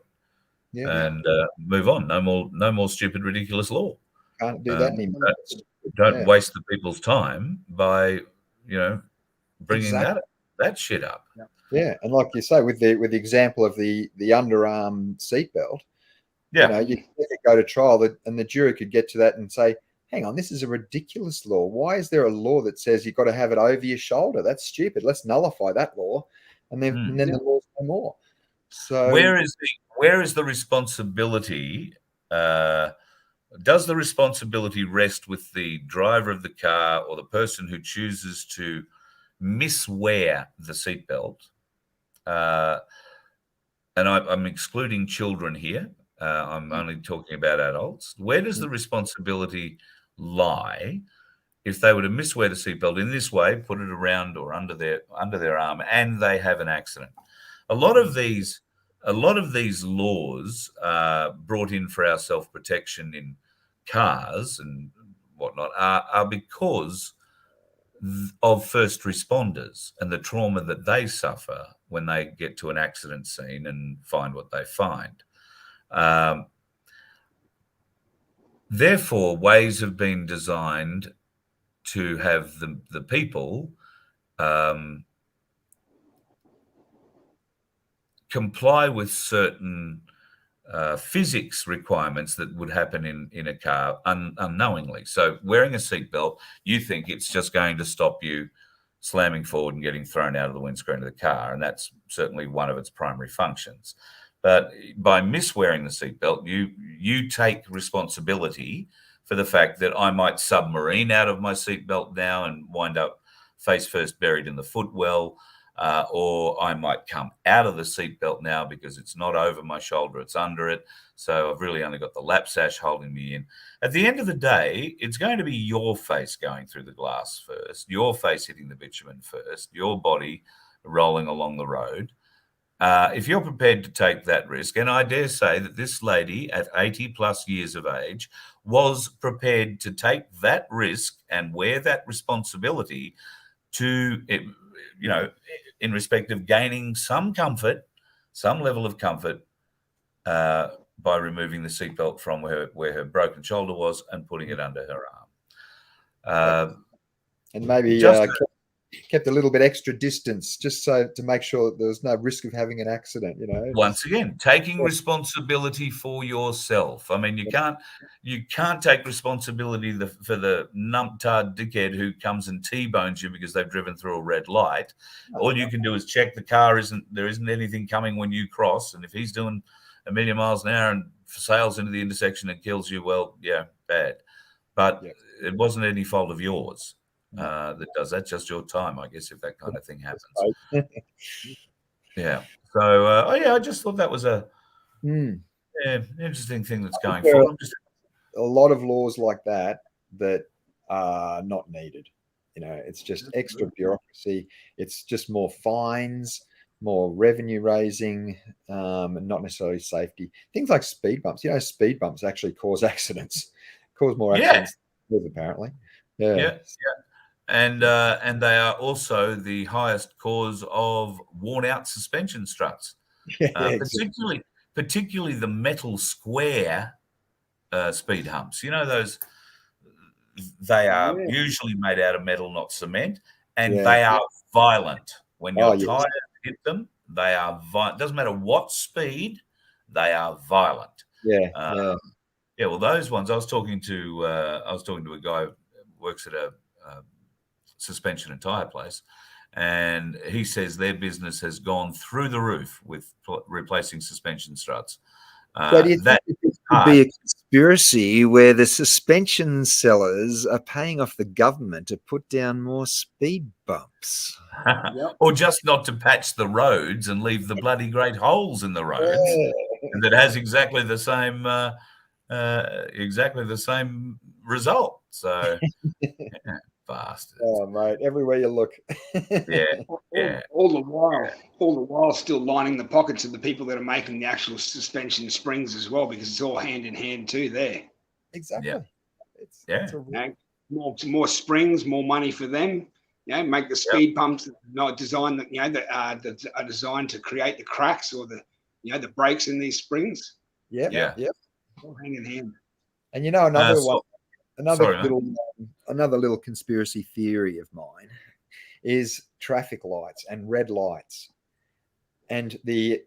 it and move on. No more stupid, ridiculous law. Can't do that anymore. Don't waste the people's time by, bringing that shit up. Yeah, and like you say, with the example of the underarm seatbelt, you could go to trial and the jury could get to that and say, hang on, this is a ridiculous law. Why is there a law that says you've got to have it over your shoulder? That's stupid. Let's nullify that law, and then the law's no more. So where is the responsibility? Does the responsibility rest with the driver of the car or the person who chooses to miswear the seatbelt? And I'm excluding children here. I'm only talking about adults. Where does the responsibility lie if they were to miswear the seatbelt in this way, put it around or under their arm, and they have an accident? A lot of these laws brought in for our self-protection in cars and whatnot are because of first responders and the trauma that they suffer when they get to an accident scene and find what they find. Therefore, ways have been designed to have the people comply with certain physics requirements that would happen in a car unknowingly. So wearing a seatbelt, you think it's just going to stop you slamming forward and getting thrown out of the windscreen of the car, and that's certainly one of its primary functions. But by miswearing the seatbelt, you take responsibility for the fact that I might submarine out of my seatbelt now and wind up face first buried in the footwell, or I might come out of the seatbelt now because it's not over my shoulder, it's under it. So I've really only got the lap sash holding me in. At the end of the day, it's going to be your face going through the glass first, your face hitting the bitumen first, your body rolling along the road. If you're prepared to take that risk, and I dare say that this lady at 80 plus years of age was prepared to take that risk and wear that responsibility to, in respect of gaining some comfort, some level of comfort, by removing the seatbelt from where her broken shoulder was and putting it under her arm. And maybe kept a little bit extra distance just so to make sure that there's no risk of having an accident, Once again, taking responsibility for yourself. I mean, you can't take responsibility for the numptard dickhead who comes and T-bones you because they've driven through a red light. All you can do is check the car there isn't anything coming when you cross, and if he's doing 1,000,000 miles an hour and sails into the intersection and kills you, well, yeah, bad. But it wasn't any fault of yours. That does that, just your time, I guess, if that kind of thing happens. Yeah. So, I just thought that was a interesting thing that's going forward. A lot of laws like that are not needed. It's just extra bureaucracy. It's just more fines, more revenue raising, and not necessarily safety. Things like speed bumps. Speed bumps actually cause accidents, cause more accidents than apparently. Yeah. And they are also the highest cause of worn-out suspension struts, particularly the metal square speed humps. You know those. They are Yeah. usually made out of metal, not cement, and Yeah. they are violent. When your Oh, yes. tires hit them, they are violent. Doesn't matter what speed, they are violent. Yeah. Yeah. Well, those ones. I was talking to a guy who works at a suspension and tire place, and he says their business has gone through the roof with replacing suspension struts. So do you That think it could be a conspiracy where the suspension sellers are paying off the government to put down more speed bumps? or just not to patch the roads and leave the bloody great holes in the roads, and that has exactly the same result. So, yeah, bastards. Oh, mate, everywhere you look. Yeah. All the while, still lining the pockets of the people that are making the actual suspension springs as well, because it's all hand in hand too. There, Exactly. Yeah. It's a real- more springs, more money for them. Make the speed pumps not designed that that are designed to create the cracks or the the breaks in these springs. Yep. All hand in hand. And another one, sorry, another little conspiracy theory of mine is traffic lights and red lights, and the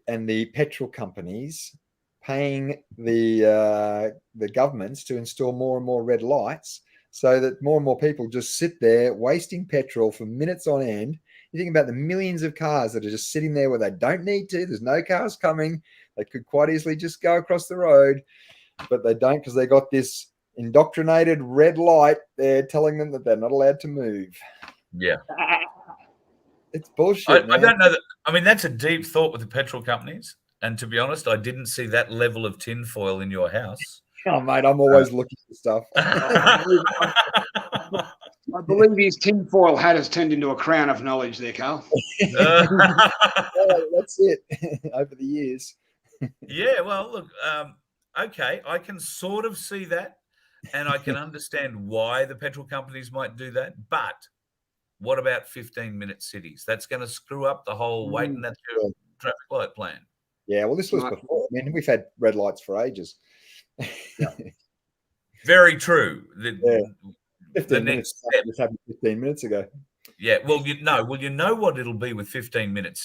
petrol companies paying the governments to install more and more red lights, so that more and more people just sit there wasting petrol for minutes on end. You think about the millions of cars that are just sitting there where they don't need to. There's no cars coming. They could quite easily just go across the road, but they don't, because they got this indoctrinated red light there telling them that they're not allowed to move. Yeah. It's bullshit. I don't know that. I mean, that's a deep thought with the petrol companies. And to be honest, I didn't see that level of tinfoil in your house. Oh, mate, I'm always looking for stuff. I believe his tinfoil hat has turned into a crown of knowledge there, Carl. That's it. Over the years. Yeah, well, look, okay, I can sort of see that, and I can understand why the petrol companies might do that. But what about 15-minute cities? That's going to screw up the whole wait, and that's your traffic light plan. Yeah, well, this was before. I mean, we've had red lights for ages. Very true. 15 minutes. This happened 15 minutes ago. Yeah, well, you know what it'll be with 15-minute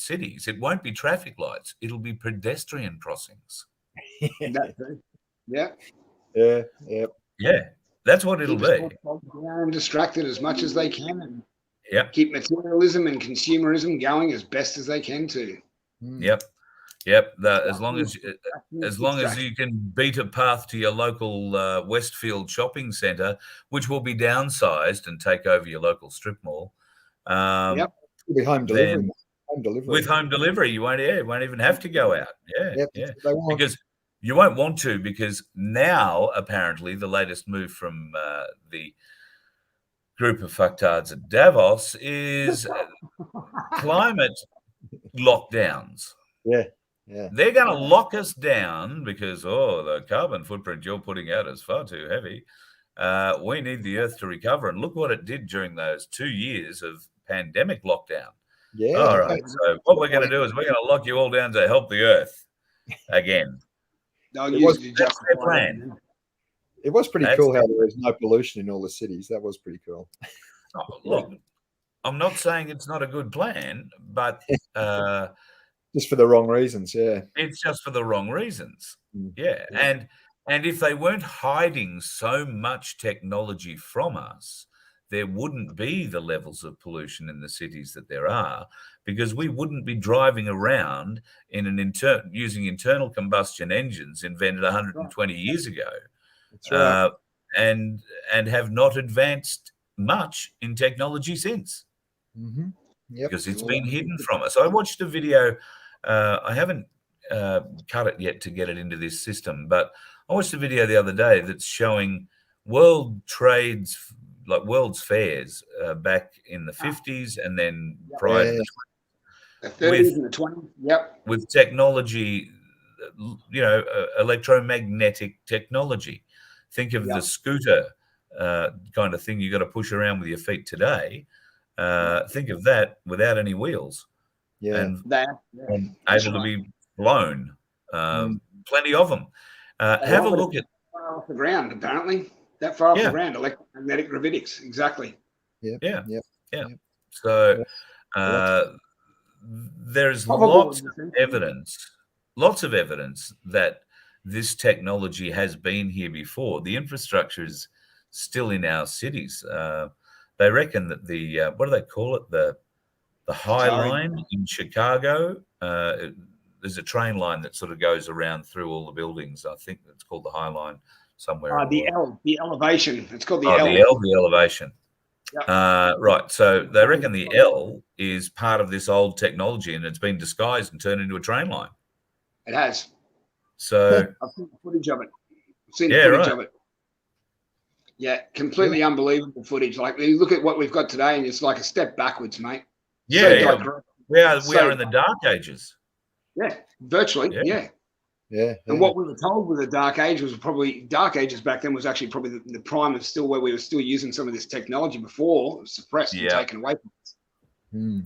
cities. It won't be traffic lights. It'll be pedestrian crossings. Yeah. That's what it'll be. And distracted as much as they can, and keep materialism and consumerism going as best as they can too. Yep. As long as you can beat a path to your local Westfield shopping centre, which will be downsized and take over your local strip mall. It'll be home delivery. With home delivery, you won't even have to go out. Because you won't want to, because now apparently the latest move from the group of fucktards at Davos is climate lockdowns. They're going to lock us down because, the carbon footprint you're putting out is far too heavy. We need the Earth to recover. And look what it did during those 2 years of pandemic lockdown. All right. So what we're going to do is we're going to lock you all down to help the Earth again. That's their plan. It was pretty cool how there was no pollution in all the cities. That was pretty cool. Look, I'm not saying it's not a good plan, but... just for the wrong reasons, It's just for the wrong reasons, And if they weren't hiding so much technology from us, there wouldn't be the levels of pollution in the cities that there are, because we wouldn't be driving around in using internal combustion engines invented 120 years ago, That's right. and have not advanced much in technology since. Mm-hmm. Because it's been hidden from us. I watched a video. I haven't cut it yet to get it into this system, but I watched a video the other day that's showing world's fairs back in the 50s and then prior to the 30s and the 20s. With technology, electromagnetic technology. Think of the scooter kind of thing you got to push around with your feet today. Think of that without any wheels, and able to be blown. Plenty of them, Have a look at far off the ground, apparently. That far off Yeah. the ground, electromagnetic gravitics, exactly. Yeah. Yep. So there's lots of evidence that this technology has been here before. The infrastructure is still in our cities. They reckon that the what do they call it? The High Line in Chicago. There's a train line that sort of goes around through all the buildings. I think it's called the High Line somewhere. The elevation. It's called the L. L. The elevation. Yep. Right. So they reckon the L is part of this old technology, and it's been disguised and turned into a train line. It has. So I've seen the footage of it. Of it. Yeah, completely unbelievable footage. Like, you look at what we've got today, and it's like a step backwards, mate. We are in the dark ages. Yeah, virtually. Yeah. And what we were told with the dark age was probably dark ages back then was actually probably the prime of still where we were still using some of this technology before it was suppressed and taken away from us.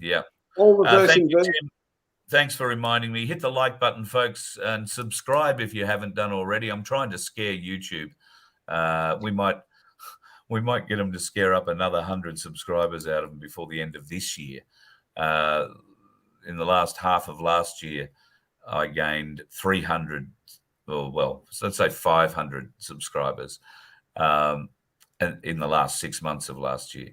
Yeah. All reversing. Thanks for reminding me. Hit the like button, folks, and subscribe if you haven't done already. I'm trying to scare YouTube. We might get them to scare up another 100 subscribers out of them before the end of this year. In the last half of last year, I gained 300, so let's say 500 subscribers, and in the last 6 months of last year.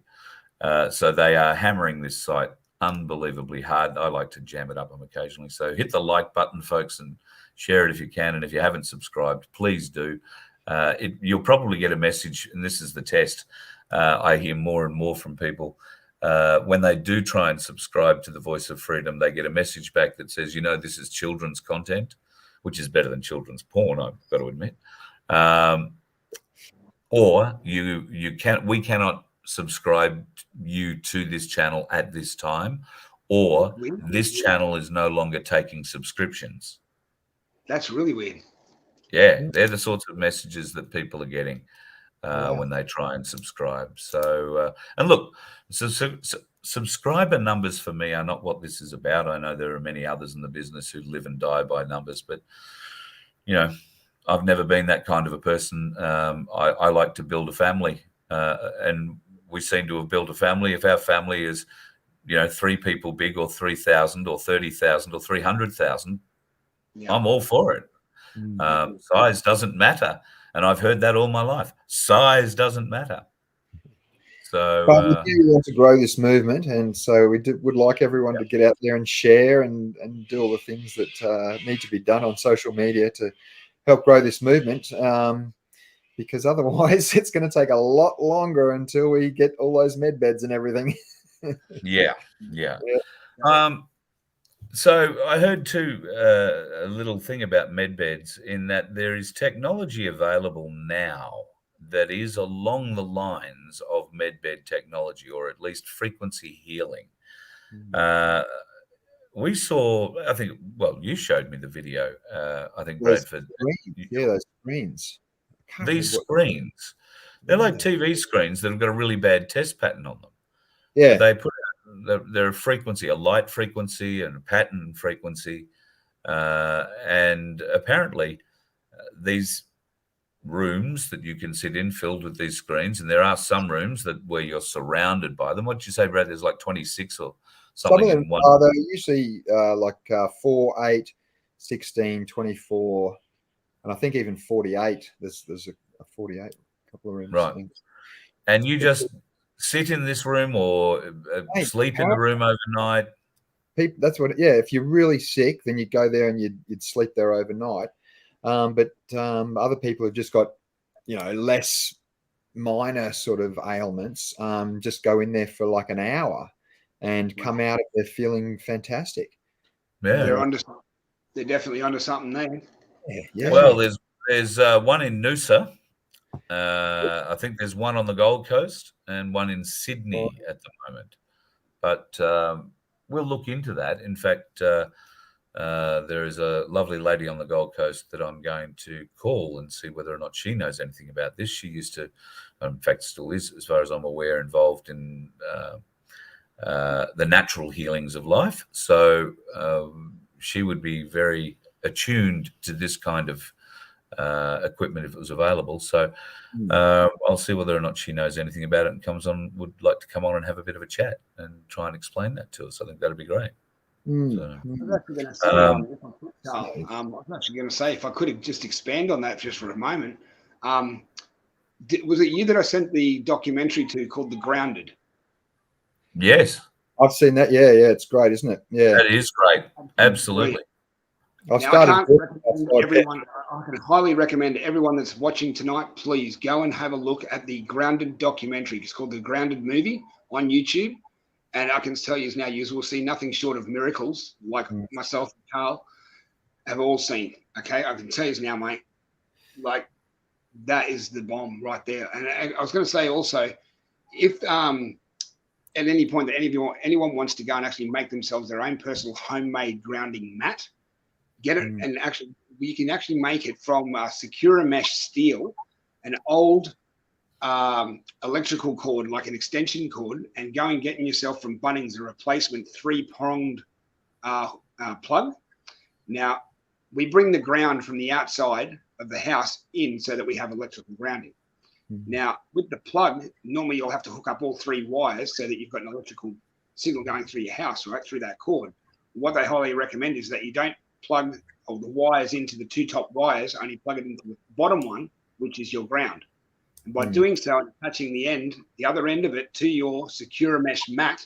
So they are hammering this site unbelievably hard. I like to jam it up on occasionally. So hit the like button, folks, and share it if you can. And if you haven't subscribed, please do. You'll probably get a message, and this is the test. I hear more and more from people. When they do try and subscribe to the Voice of Freedom, they get a message back that says, this is children's content, which is better than children's porn, I've got to admit. Or we cannot subscribe you to this channel at this time, or this channel is no longer taking subscriptions. That's really weird. Yeah, they're the sorts of messages that people are getting when they try and subscribe. So, and look, subscriber numbers for me are not what this is about. I know there are many others in the business who live and die by numbers, but, I've never been that kind of a person. I like to build a family, and we seem to have built a family. If our family is, 3 people big, or 3,000 or 30,000 or 300,000, I'm all for it. Size doesn't matter. And I've heard that all my life. Size doesn't matter. So, but we do want to grow this movement, and so we would like everyone to get out there and share and do all the things that need to be done on social media to help grow this movement, because otherwise it's going to take a lot longer until we get all those med beds and everything. Yeah. So I heard too a little thing about med beds, in that there is technology available now that is along the lines of med bed technology, or at least frequency healing. We saw, I think, you showed me the video. I think, Bradford. Those screens. These screens, they're like TV screens that have got a really bad test pattern on them. Yeah. They put their frequency, a light frequency and a pattern frequency. And apparently these rooms that you can sit in filled with these screens, and there are some rooms where you're surrounded by them. What'd you say, Brad? There's like 26 or something. Some of them they're usually 4, 8, 16, 24, and I think even 48. There's a 48, couple of rooms. Right. And you just sit in this room, or sleep in the room overnight? That's what. Yeah, if you're really sick, then you'd go there and you'd sleep there overnight. But other people have just got, less minor sort of ailments. Just go in there for like an hour and come out of there feeling fantastic. Yeah, they're definitely onto something there. Yeah. Well, there's one in Noosa. I think there's one on the Gold Coast and one in Sydney at the moment. But we'll look into that. In fact, there is a lovely lady on the Gold Coast that I'm going to call and see whether or not she knows anything about this. She used to, in fact, still is, as far as I'm aware, involved in the natural healings of life. So she would be very attuned to this kind of equipment if it was available. So I'll see whether or not she knows anything about it and would like to come on and have a bit of a chat and try and explain that to us. I think that'd be great. So, I was actually going to say, I was actually going to say, if I could just expand on that just for a moment. Was it you that I sent the documentary to called The Grounded? yes. I've seen that. Yeah, it's great, isn't it? Yeah, That is great. Absolutely. I can highly recommend everyone that's watching tonight, please go and have a look at the Grounded documentary. It's called The Grounded Movie on YouTube. And I can tell you now, you will see nothing short of miracles, like myself and Carl have all seen. Okay, I can tell you now, mate, like that is the bomb right there. And I was going to say also, if at any point that anyone wants to go and actually make themselves their own personal homemade grounding mat, get it, and actually you can actually make it from Secura Mesh steel, an old electrical cord, like an extension cord, and go and getting yourself from Bunnings a replacement 3-pronged plug. Now, we bring the ground from the outside of the house in so that we have electrical grounding. Now, with the plug, normally you'll have to hook up all 3 wires so that you've got an electrical signal going through your house, right, through that cord. What they highly recommend is that you don't plug all the wires into the 2 top wires, only plug it into the bottom one, which is your ground. And by doing so, and attaching the other end of it to your Secura Mesh mat,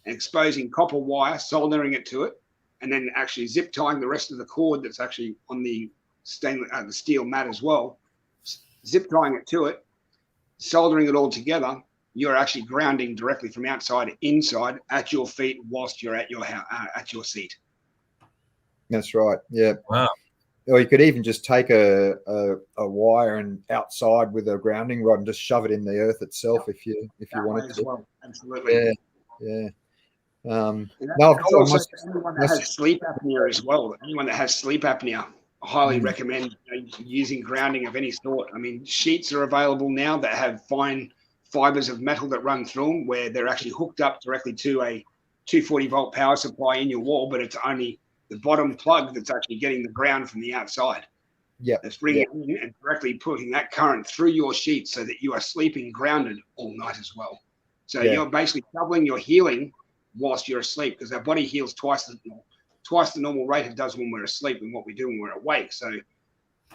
and exposing copper wire, soldering it to it, and then actually zip tying the rest of the cord that's actually on the the steel mat as well, zip tying it to it, soldering it all together, you're actually grounding directly from outside inside at your feet whilst you're at your at your seat. That's right. Yeah. Wow. Or you could even just take a wire and outside with a grounding rod and just shove it in the earth itself if you wanted to. Well. Absolutely. Yeah. No, of course. Anyone that has sleep apnea as well. Anyone that has sleep apnea, I highly recommend using grounding of any sort. I mean, sheets are available now that have fine fibers of metal that run through them, where they're actually hooked up directly to a 240-volt power supply in your wall, but it's only the bottom plug that's actually getting the ground from the outside. Yeah, that's bringing it in and directly putting that current through your sheet so that you are sleeping grounded all night as well. So you're basically doubling your healing whilst you're asleep, because our body heals twice the normal rate it does when we're asleep and what we do when we're awake. So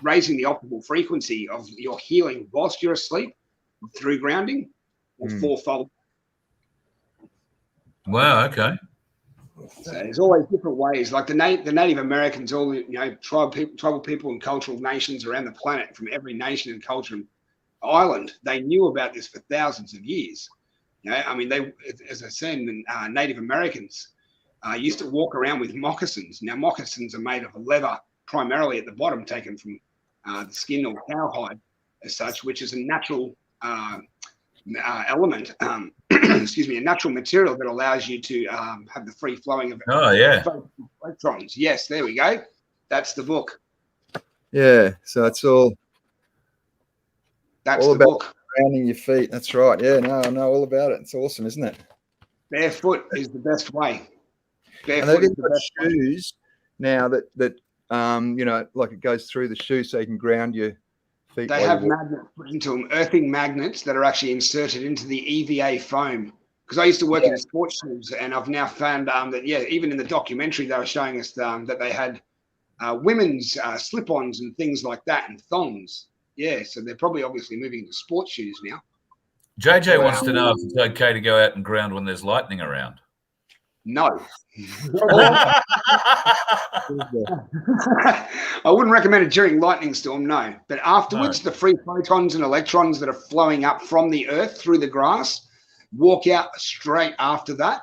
raising the optimal frequency of your healing whilst you're asleep through grounding will fourfold. Wow. Okay. So there's always different ways. Like the Native Americans, all tribal people and cultural nations around the planet, from every nation and culture and island, they knew about this for thousands of years. I mean, they, as I said, Native Americans used to walk around with moccasins. Now, moccasins are made of leather, primarily at the bottom, taken from the skin or cowhide, as such, which is a natural element. Excuse me, a natural material that allows you to have the free flowing of electrons. Yes, there we go. That's the book. Yeah, so it's all. That's all the about book. Grounding your feet. That's right. Yeah, no, I know all about it. It's awesome, isn't it? Barefoot is the best way. And they've even got shoes now that like it goes through the shoe so you can ground your feet. They have magnets put into them, earthing magnets that are actually inserted into the EVA foam. Because I used to work in sports shoes, and I've now found that even in the documentary they were showing us that they had women's slip-ons and things like that, and thongs. Yeah, so they're probably obviously moving into sports shoes now. JJ wants to know if it's okay to go out and ground when there's lightning around. No. I wouldn't recommend it during lightning storm, no. But afterwards, the free photons and electrons that are flowing up from the earth through the grass, walk out straight after that.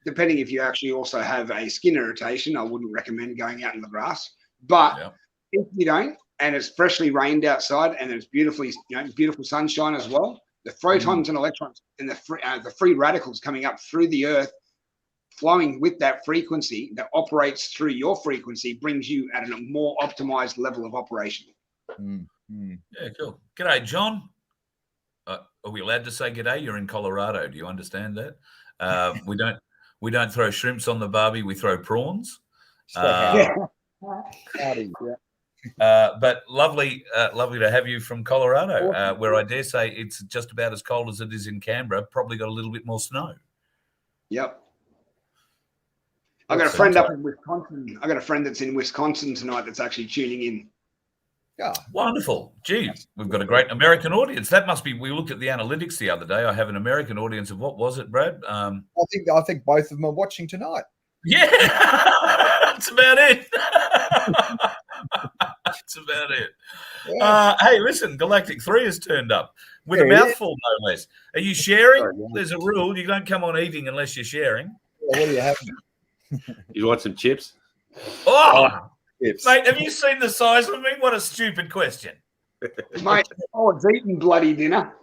Depending if you actually also have a skin irritation, I wouldn't recommend going out in the grass. But if you don't, and it's freshly rained outside, and there's beautiful sunshine as well, the photons and electrons and the free radicals coming up through the earth, flowing with that frequency that operates through your frequency, brings you at a more optimized level of operation. Yeah, cool. G'day, John. Are we allowed to say g'day? You're in Colorado. Do you understand that? We don't throw shrimps on the barbie. We throw prawns. But lovely to have you from Colorado, where I dare say it's just about as cold as it is in Canberra. Probably got a little bit more snow. Yep. I got a friend up in Wisconsin. I got a friend that's in Wisconsin tonight that's actually tuning in. Yeah, wonderful. Gee, we've got a great American audience. That must be. We looked at the analytics the other day. I have an American audience of what was it, Brad? I think both of them are watching tonight. Yeah, that's about it. That's about it. Yeah. Hey, listen, Galactic 3 has turned up with a mouthful, no less. Are you sharing? There's a rule. You don't come on eating unless you're sharing. What are you having? You want some chips? Oh, chips. Mate, have you seen the size of me? What a stupid question. Mate, it's eating bloody dinner.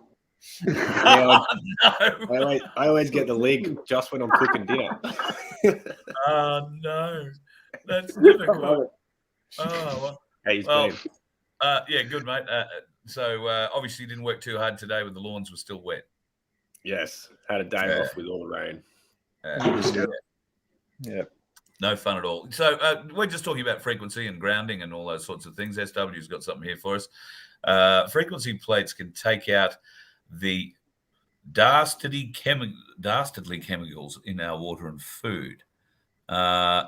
Yeah, no. I always get the leg just when I'm cooking dinner. Oh, no. That's difficult. Oh, well. Hey, he's been. Yeah, good, mate. So obviously you didn't work too hard today when the lawns were still wet. Yes, had a day off with all the rain. Yeah. No fun at all. So we're just talking about frequency and grounding and all those sorts of things. SW's got something here for us. Frequency plates can take out the dastardly chemicals in our water and food. I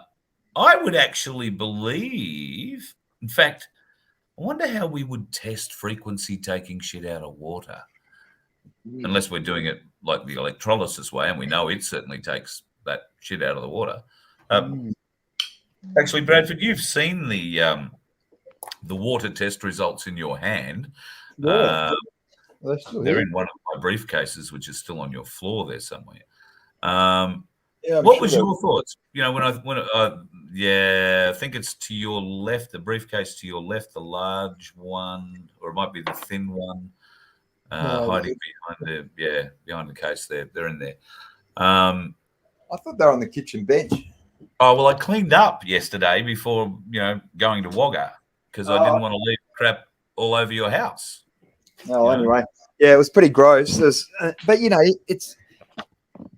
would actually believe, in fact, I wonder how we would test frequency taking shit out of water. Unless we're doing it like the electrolysis way, and we know it certainly takes that shit out of the water. Actually, Bradford, you've seen the water test results in your hand. Yeah. They're in one of my briefcases, which is still on your floor there somewhere. What was your thoughts? You know, I think it's to your left, the briefcase to your left, the large one, or it might be the thin one, hiding behind the case there. They're in there. I thought they were on the kitchen bench. Oh, well, I cleaned up yesterday before, going to Wagga because I didn't want to leave crap all over your house. Oh, anyway. Yeah, it was pretty gross. But, it's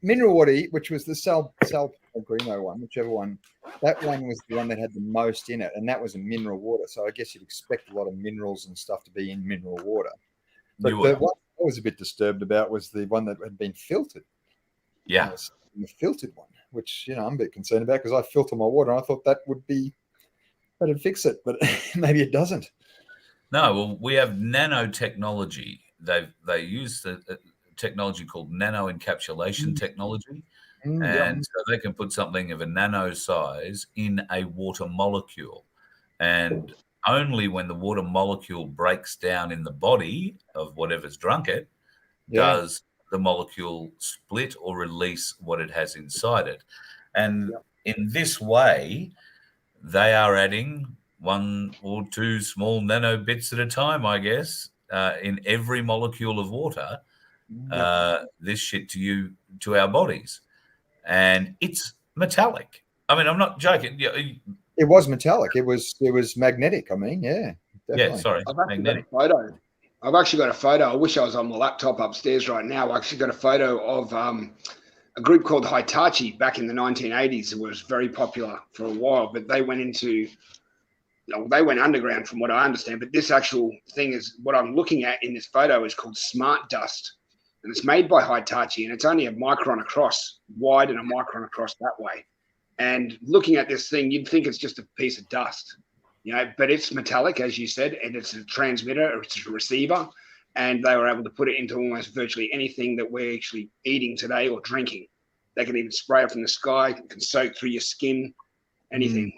mineral water, which was the Sal Pellegrino one, whichever one. That one was the one that had the most in it, and that was a mineral water. So I guess you'd expect a lot of minerals and stuff to be in mineral water. But the one I was a bit disturbed about was the one that had been filtered. Yeah. The filtered one, which, I'm a bit concerned about because I filter my water. And I thought that'd fix it, but maybe it doesn't. No, well, we have nanotechnology. They use the technology called nano encapsulation technology. And so they can put something of a nano size in a water molecule. And only when the water molecule breaks down in the body of whatever's drunk it does the molecule split or release what it has inside it. And in this way, they are adding 1 or 2 small nano bits at a time, I guess, in every molecule of water, this shit to our bodies. And it's metallic. I mean, I'm not joking. It was metallic. It was magnetic. I mean, definitely. Yeah, sorry, magnetic. I've actually got a photo. I wish I was on my laptop upstairs right now. I actually got a photo of a group called Hitachi back in the 1980s. It was very popular for a while, but they went underground from what I understand. But this actual thing is what I'm looking at in this photo is called smart dust. And it's made by Hitachi, and it's only a micron across wide and a micron across that way. And looking at this thing, you'd think it's just a piece of dust, but it's metallic, as you said, and it's a transmitter, or it's a receiver. And they were able to put it into almost virtually anything that we're actually eating today or drinking. They can even spray it from the sky, it can soak through your skin, anything.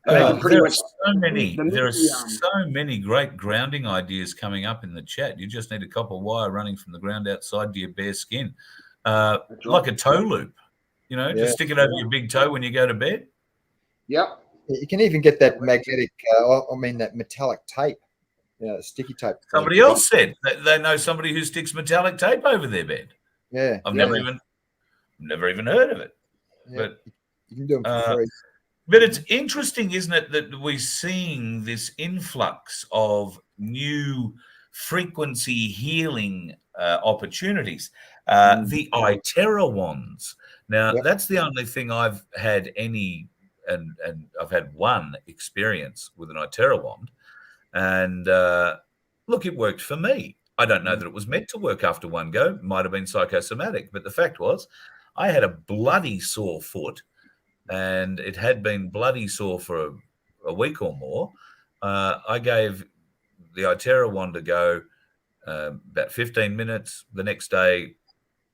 There are so many great grounding ideas coming up in the chat. You just need a copper wire running from the ground outside to your bare skin, like a toe loop. Just stick it over your big toe when you go to bed. Yep. You can even get that magnetic, that metallic tape, sticky tape. Somebody else said that they know somebody who sticks metallic tape over their bed. Yeah. I've never even heard of it. Yeah. But you can do it for free. But it's interesting, isn't it, that we're seeing this influx of new frequency healing opportunities. The iTerra wands. Now, that's the only thing I've had any I've had one experience with an iTerra wand, and look, it worked for me. I don't know that it was meant to work after one go. Might have been psychosomatic, but the fact was, I had a bloody sore foot, and it had been bloody sore for a week or more. I gave the iTerra wand a go, about 15 minutes. The next day,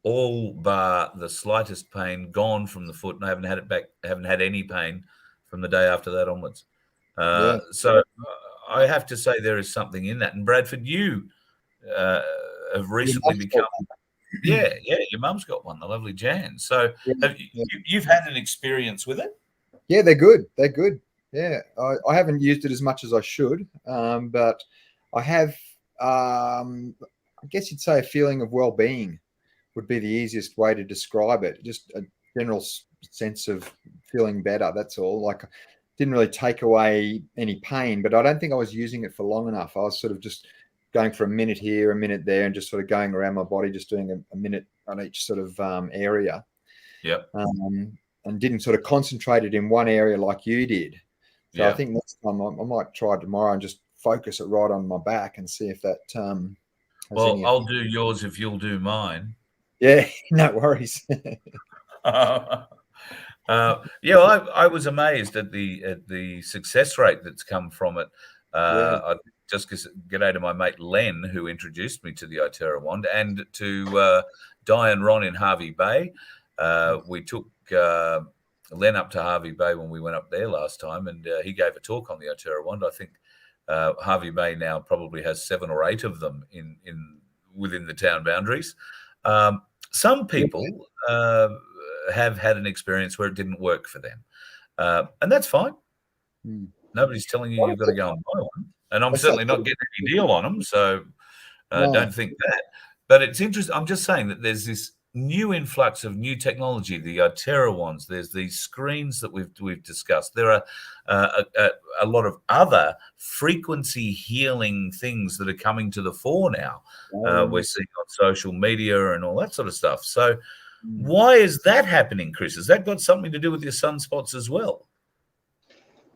all bar the slightest pain gone from the foot, and I haven't had it back. I haven't had any pain from the day after that onwards. So I have to say there is something in that. And Bradford, you have recently become, your mum's got one, the lovely Jan. So you've had an experience with it? Yeah, they're good. They're good. Yeah, I haven't used it as much as I should, but I have, I guess you'd say, a feeling of well-being would be the easiest way to describe it. Just a general sense of feeling better. That's all. Like, didn't really take away any pain, but I don't think I was using it for long enough. I was sort of just going for a minute here, a minute there, and just sort of going around my body, just doing a minute on each sort of area. Yep. And didn't sort of concentrate it in one area like you did. So I think next time I might try tomorrow and just focus it right on my back and see if that. Well, I'll do yours if you'll do mine. Yeah, no worries. I was amazed at the success rate that's come from it. I just g'day to my mate Len, who introduced me to the iTerra wand, and to Di and Ron in Harvey Bay. We took Len up to Harvey Bay when we went up there last time, and he gave a talk on the iTerra wand. I think Harvey Bay now probably has 7 or 8 of them within the town boundaries. Some people have had an experience where it didn't work for them, and that's fine. Nobody's telling you you've got to go and buy one, and I'm certainly not getting any deal on them, so don't think that. But it's interesting. I'm just saying that there's this new influx of new technology, the iTerra wands. There's these screens that we've discussed. There are a lot of other frequency healing things that are coming to the fore now. We're seeing on social media and all that sort of stuff. So why is that happening, Chris? Has that got something to do with your sunspots as well?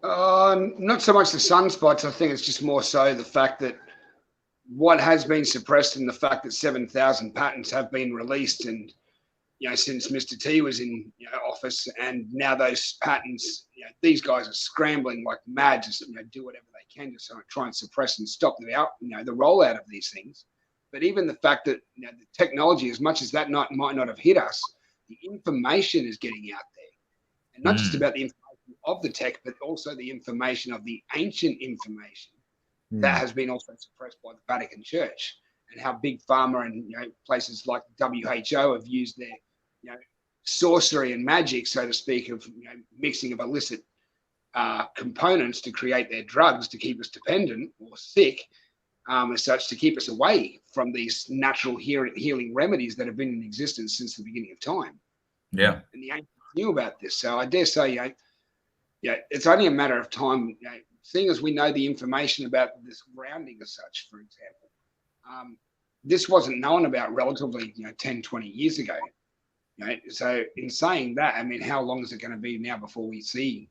Not so much the sunspots. I think it's just more so the fact that what has been suppressed and the fact that 7,000 patents have been released, and since Mr. T was in office, and now those patents, these guys are scrambling like mad to do whatever they can to try and suppress and stop the rollout of these things. But even the fact that the technology, as much as that might not have hit us, the information is getting out there, and not just about the information of the tech, but also the information of the ancient information that has been also suppressed by the Vatican Church, and how big pharma and places like WHO have used their sorcery and magic, so to speak, of mixing of illicit components to create their drugs to keep us dependent or sick, as such, to keep us away from these natural healing remedies that have been in existence since the beginning of time. Yeah, and the ancients knew about this, so I dare say, it's only a matter of time. Seeing as we know the information about this grounding as such, for example, this wasn't known about relatively 10, 20 years ago. So in saying that, I mean, how long is it going to be now before we see,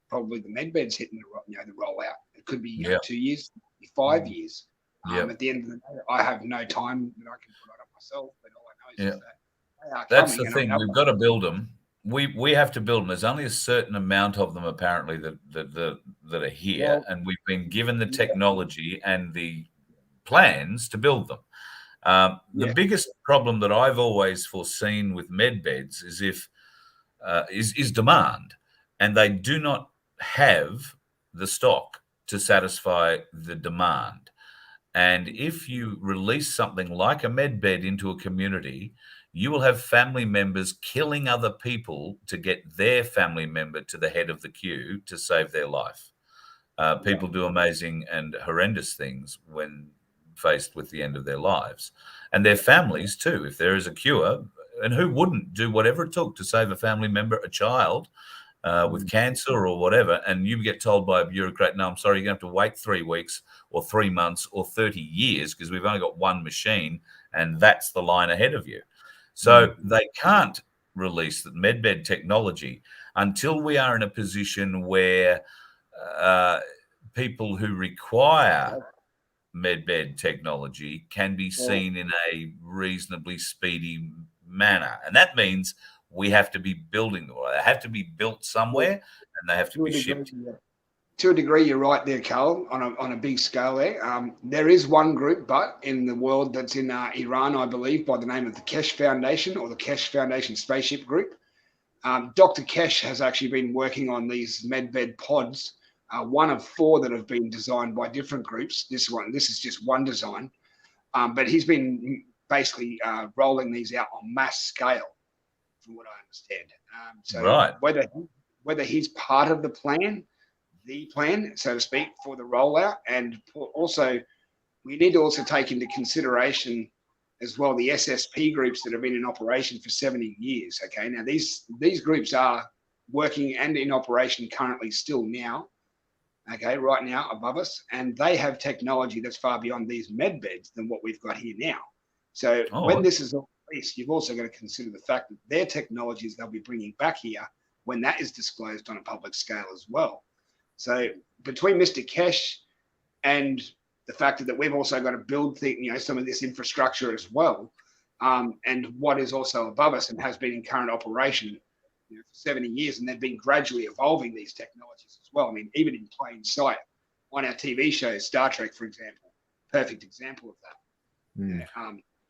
probably the med beds hitting the rollout? It could be 2 years, 5 years. At the end of the day, I have no time that I can put on it myself, but all I know is that that's the thing. We've got to build them. We have to build them. There's only a certain amount of them apparently that are here, and we've been given the technology and the plans to build them. The biggest problem that I've always foreseen with med beds is demand, and they do not have the stock to satisfy the demand. And if you release something like a med bed into a community, you will have family members killing other people to get their family member to the head of the queue to save their life. People do amazing and horrendous things when faced with the end of their lives, and their families too. If there is a cure, and who wouldn't do whatever it took to save a family member, a child with cancer or whatever, and you get told by a bureaucrat, no, I'm sorry, you're going to have to wait 3 weeks or 3 months or 30 years because we've only got one machine and that's the line ahead of you. So they can't release the medbed technology until we are in a position where people who require medbed technology can be seen in a reasonably speedy manner. And that means we have to be building them. They have to be built somewhere and they have to be shipped. To a degree, you're right there, Carl, on a big scale there. There is one group, but in the world that's in Iran, I believe, by the name of the Kesh Foundation or the Kesh Foundation Spaceship Group. Dr. Kesh has actually been working on these medbed pods, one of 4 that have been designed by different groups. This is just one design, but he's been basically rolling these out on mass scale, from what I understand. So whether he's part of the plan, so to speak, for the rollout, and also we need to also take into consideration as well the SSP groups that have been in operation for 70 years. Okay, now these groups are working and in operation currently still now. Okay, right now above us, and they have technology that's far beyond these med beds than what we've got here now. So when this is all released, you've also got to consider the fact that their technologies they'll be bringing back here when that is disclosed on a public scale as well. So between Mr. Kesh and the fact that we've also got to build some of this infrastructure as well, and what is also above us and has been in current operation for 70 years, and they've been gradually evolving these technologies as well. I mean, even in plain sight on our TV shows, Star Trek, for example, perfect example of that.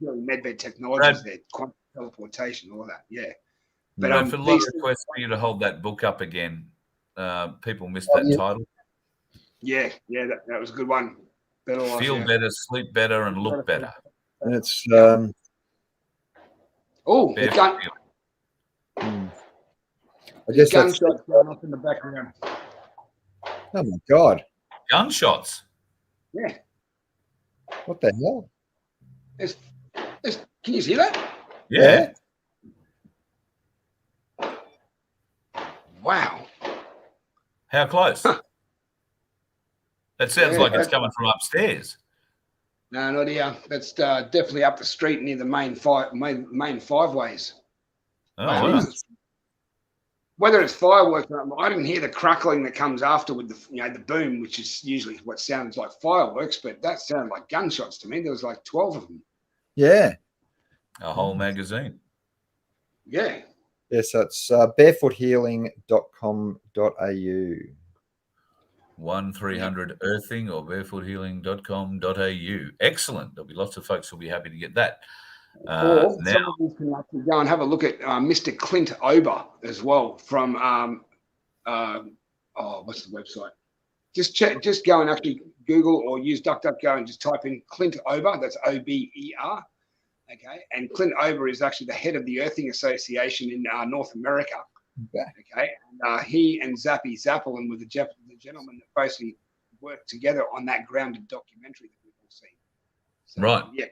Medbed technologies there, quantum teleportation, all of that. Yeah. But for a lot of requests for you to hold that book up again. People missed that title. Yeah, that was a good one. Feel better, sleep better, and look better. And it's the gun. I guess gunshots going off in the background. Oh my God! Gunshots. Yeah. What the hell? Can you see that? Yeah. Wow. How close? Huh. That sounds like it's coming from upstairs. No, not here. That's definitely up the street near the main five ways. Oh, wow. Whether it's fireworks or not, I didn't hear the crackling that comes after with the boom, which is usually what sounds like fireworks, but that sounded like gunshots to me. There was like 12 of them. Yeah. A whole magazine. Yeah. Yeah, so it's barefoothealing.com.au. 1300-earthing or barefoothealing.com.au. Excellent. There'll be lots of folks who'll be happy to get that. Or some of you can actually go and have a look at Mr. Clint Ober as well from what's the website? Just go and actually Google or use DuckDuckGo and just type in Clint Ober. That's OBER. Okay, and Clint Ober is actually the head of the Earthing Association in North America. Okay, and he and Zappy Zappelin were the gentleman that basically worked together on that grounded documentary that we've all seen. So, right. Yeah.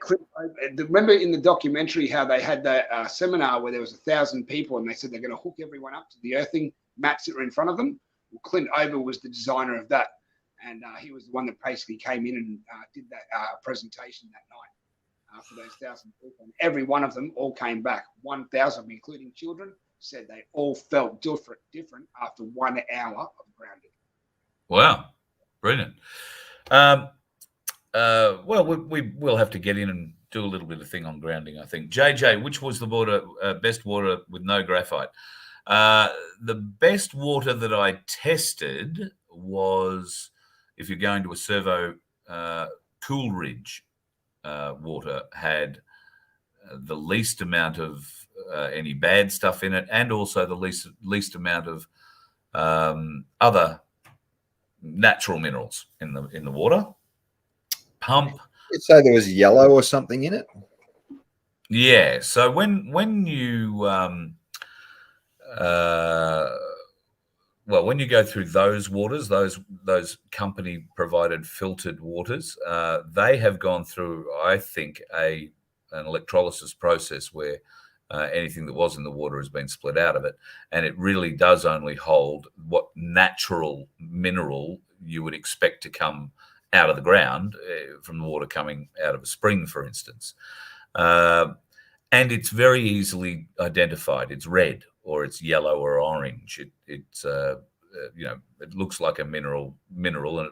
Remember in the documentary how they had that seminar where there was 1,000 people and they said they're going to hook everyone up to the earthing mats that are in front of them? Well, Clint Ober was the designer of that. And he was the one that basically came in and did that presentation that night for those 1,000 people. And every one of them all came back. 1,000, including children, said they all felt different after 1 hour of grounding. Wow. Brilliant. Well, we'll have to get in and do a little bit of thing on grounding, I think. JJ, which was the best water with no graphite? The best water that I tested was, if you're going to a servo, Coolridge water had the least amount of any bad stuff in it, and also the least amount of other natural minerals in the water. Pump. You'd say there was yellow or something in it. Yeah. So when you when you go through those waters, those company provided filtered waters, they have gone through, I think, an electrolysis process where anything that was in the water has been split out of it, and it really does only hold what natural mineral you would expect to come out of the ground from the water coming out of a spring, for instance. And it's very easily identified. It's red or it's yellow or orange. It's it looks like a mineral, and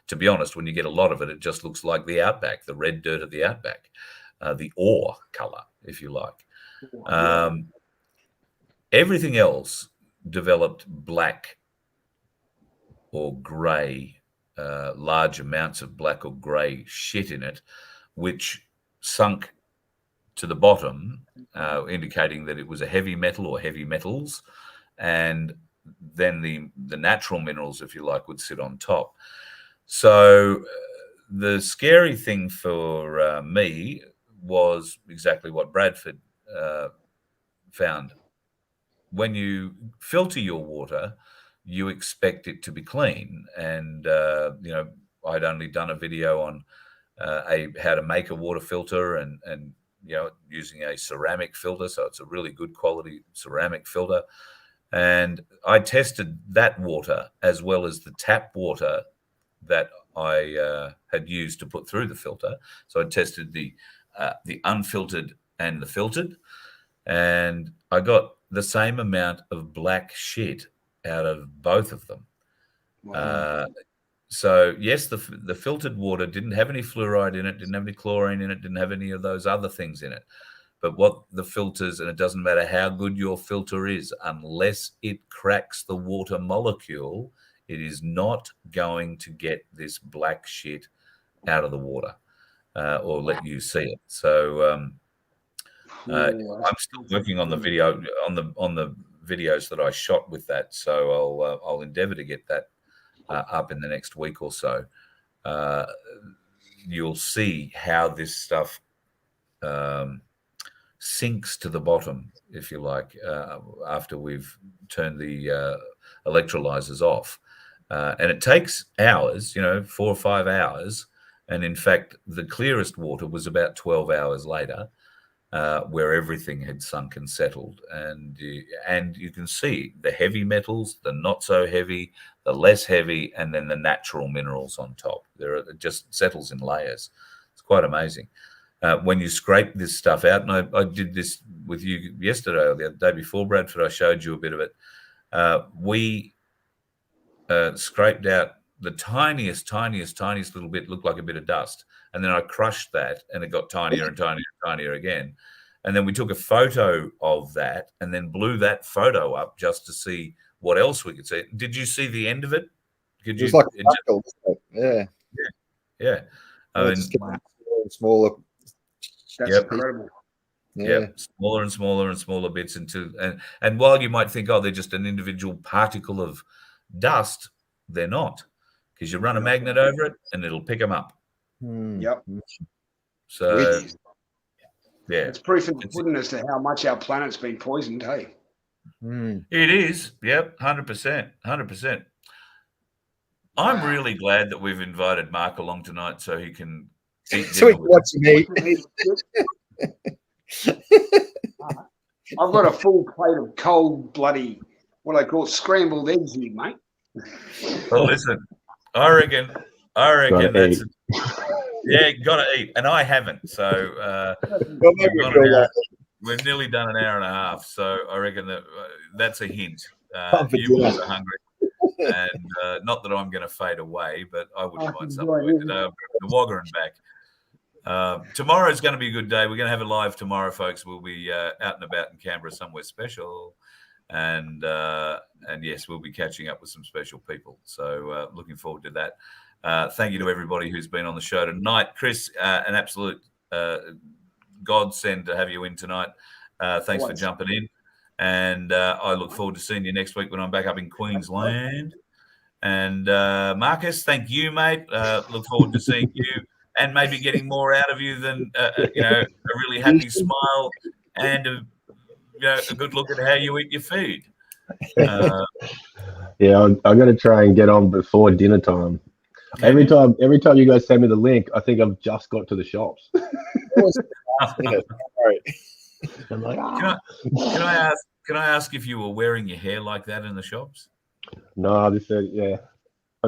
to be honest, when you get a lot of it, it just looks like the outback, the red dirt of the outback, the ore color, if you like. Everything else developed black or grey, large amounts of black or grey shit in it, which sunk to the bottom, indicating that it was a heavy metal or heavy metals, and then the natural minerals, if you like, would sit on top. So the scary thing for me was exactly what Bradford found. When you filter your water, you expect it to be clean. And, I'd only done a video on how to make a water filter and using a ceramic filter. So it's a really good quality ceramic filter. And I tested that water as well as the tap water that I had used to put through the filter. So I tested the unfiltered and the filtered, and I got the same amount of black shit out of both of them. Wow. So yes, the filtered water didn't have any fluoride in it, didn't have any chlorine in it, didn't have any of those other things in it. But what the filters, and it doesn't matter how good your filter is, unless it cracks the water molecule, it is not going to get this black shit out of the water or let you see it. So I'm still working on the video, on the videos that I shot with that. So I'll endeavour to get that up in the next week or so. You'll see how this stuff sinks to the bottom, if you like, after we've turned the electrolyzers off. And it takes hours, 4 or 5 hours. And in fact, the clearest water was about 12 hours later, where everything had sunk and settled. And you can see the heavy metals, the not so heavy, the less heavy, and then the natural minerals on top. It just settles in layers. It's quite amazing. When you scrape this stuff out, and I did this with you yesterday or the day before, Bradford, I showed you a bit of it. We scraped out the tiniest little bit, looked like a bit of dust. And then I crushed that and it got tinier and tinier and tinier again. And then we took a photo of that and then blew that photo up just to see what else we could see. Did you see the end of it? It was like a fractal, yeah. Yeah. I mean, smaller. That's incredible. Yeah, smaller and smaller and smaller bits and while you might think, oh, they're just an individual particle of dust, they're not, because you run a magnet over it and it'll pick them up. Yep. So yeah, it's proof in the pudding as to how much our planet's been poisoned. Hey, it is. Yep, 100%. I'm really glad that we've invited Mark along tonight so he can eat so he can watch me. I've got a full plate of cold bloody, what I call scrambled eggs here, mate. Well, listen, I reckon that's gotta eat, and I haven't. So we've nearly done an hour and a half. So I reckon that's a hint. You guys are hungry, and not that I'm going to fade away, but I wouldn't mind something today. The Wagga and back. Tomorrow's going to be a good day. We're going to have it live tomorrow, folks. We'll be out and about in Canberra somewhere special. And yes, we'll be catching up with some special people. So looking forward to that. Thank you to everybody who's been on the show tonight. Chris, an absolute godsend to have you in tonight. Thanks for jumping in. And I look forward to seeing you next week when I'm back up in Queensland. And Marcus, thank you, mate. Look forward to seeing you and maybe getting more out of you than, a really happy smile and a good look at how you eat your food. Yeah, I'm going to try and get on before dinner time. Okay. Every time you guys send me the link, I think I've just got to the shops. I'm like, Can I ask if you were wearing your hair like that in the shops? No, I've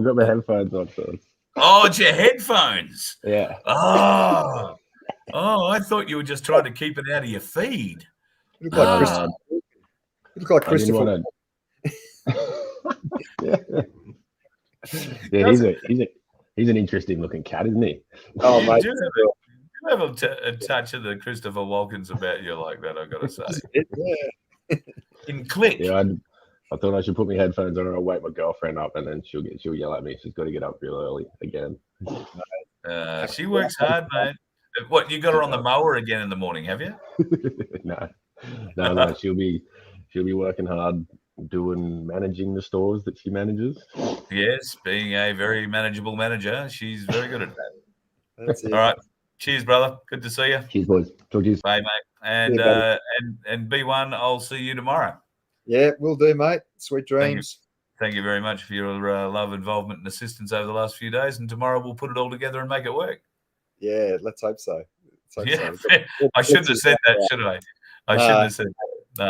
got my headphones on. So. Oh, it's your headphones. Yeah. Oh, I thought you were just trying to keep it out of your feed. Look like You look like I didn't Christopher. want to. Yeah, he's an interesting looking cat, isn't he? Oh, You mate. do have a touch of the Christopher Walkens about you like that, I've got to say. Yeah. In Click. Yeah, I thought I should put my headphones on and I'll wake my girlfriend up, and then she'll yell at me. She's got to get up real early again. She works hard, mate. What, you got her on the mower again in the morning, have you? No. She'll be working hard managing the stores that she manages. Yes, being a very manageable manager, she's very good at that. That's it. All right. Cheers, brother. Good to see you. Cheers, boys. Talk to you. Bye, mate. And Yeah, and B1, I'll see you tomorrow. Yeah, will do, mate. Sweet dreams. Thank you very much for your love, involvement, and assistance over the last few days. And tomorrow we'll put it all together and make it work. Yeah, let's hope so. Yeah, I shouldn't have said that, should I? I shouldn't have said that. No.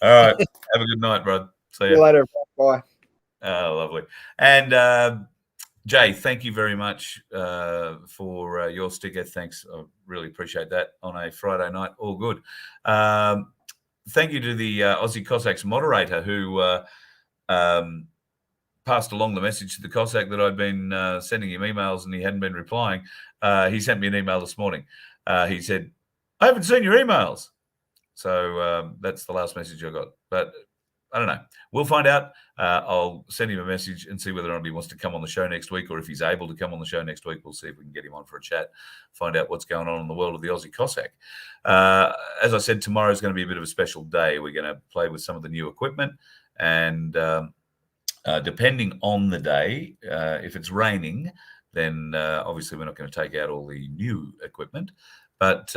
All right. Have a good night, bro. See See you later. Bye. Oh, lovely. And Jay, thank you very much for your sticker. Thanks. I really appreciate that on a Friday night. All good. Thank you to the Aussie Cossacks moderator who passed along the message to the Cossack that I'd been sending him emails and he hadn't been replying. He sent me an email this morning. He said, I haven't seen your emails. So that's the last message I got. But I don't know. We'll find out. I'll send him a message and see whether or not he wants to come on the show next week, or if he's able to come on the show next week. We'll see if we can get him on for a chat, find out what's going on in the world of the Aussie Cossack. As I said, tomorrow is going to be a bit of a special day. We're going to play with some of the new equipment, and depending on the day, if it's raining, then obviously we're not going to take out all the new equipment, but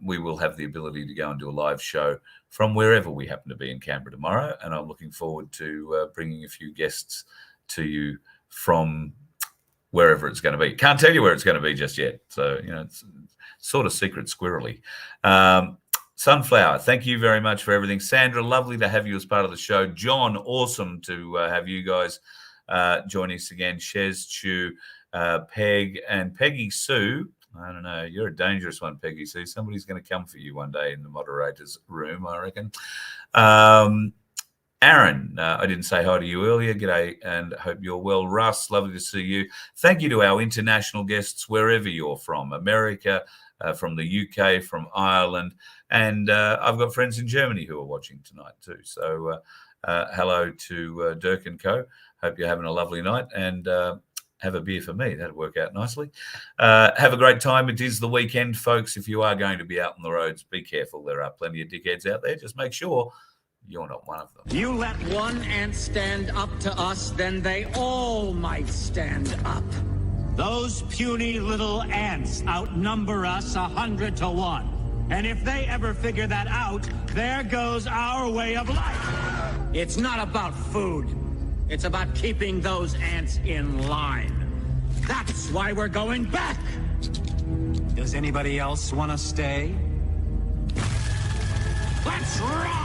we will have the ability to go and do a live show from wherever we happen to be in Canberra tomorrow. And I'm looking forward to bringing a few guests to you from wherever it's going to be. Can't tell you where it's going to be just yet. So, it's sort of secret squirrely. Sunflower, thank you very much for everything. Sandra, lovely to have you as part of the show. John, awesome to have you guys join us again. Shez, Chu, Peg, and Peggy Sue. I don't know. You're a dangerous one, Peggy Sue. Somebody's going to come for you one day in the moderator's room, I reckon. Aaron, I didn't say hi to you earlier. G'day, and hope you're well. Russ, lovely to see you. Thank you to our international guests, wherever you're from. America, from the UK, from Ireland. And I've got friends in Germany who are watching tonight too. So hello to Dirk and Co. Hope you're having a lovely night. And have a beer for me. That'll work out nicely. Have a great time. It is the weekend, folks. If you are going to be out on the roads, be careful. There are plenty of dickheads out there. Just make sure you're not one of them. You let one ant stand up to us, then they all might stand up. Those puny little ants outnumber us 100 to 1. And if they ever figure that out, there goes our way of life. It's not about food. It's about keeping those ants in line. That's why we're going back. Does anybody else want to stay? Let's rock!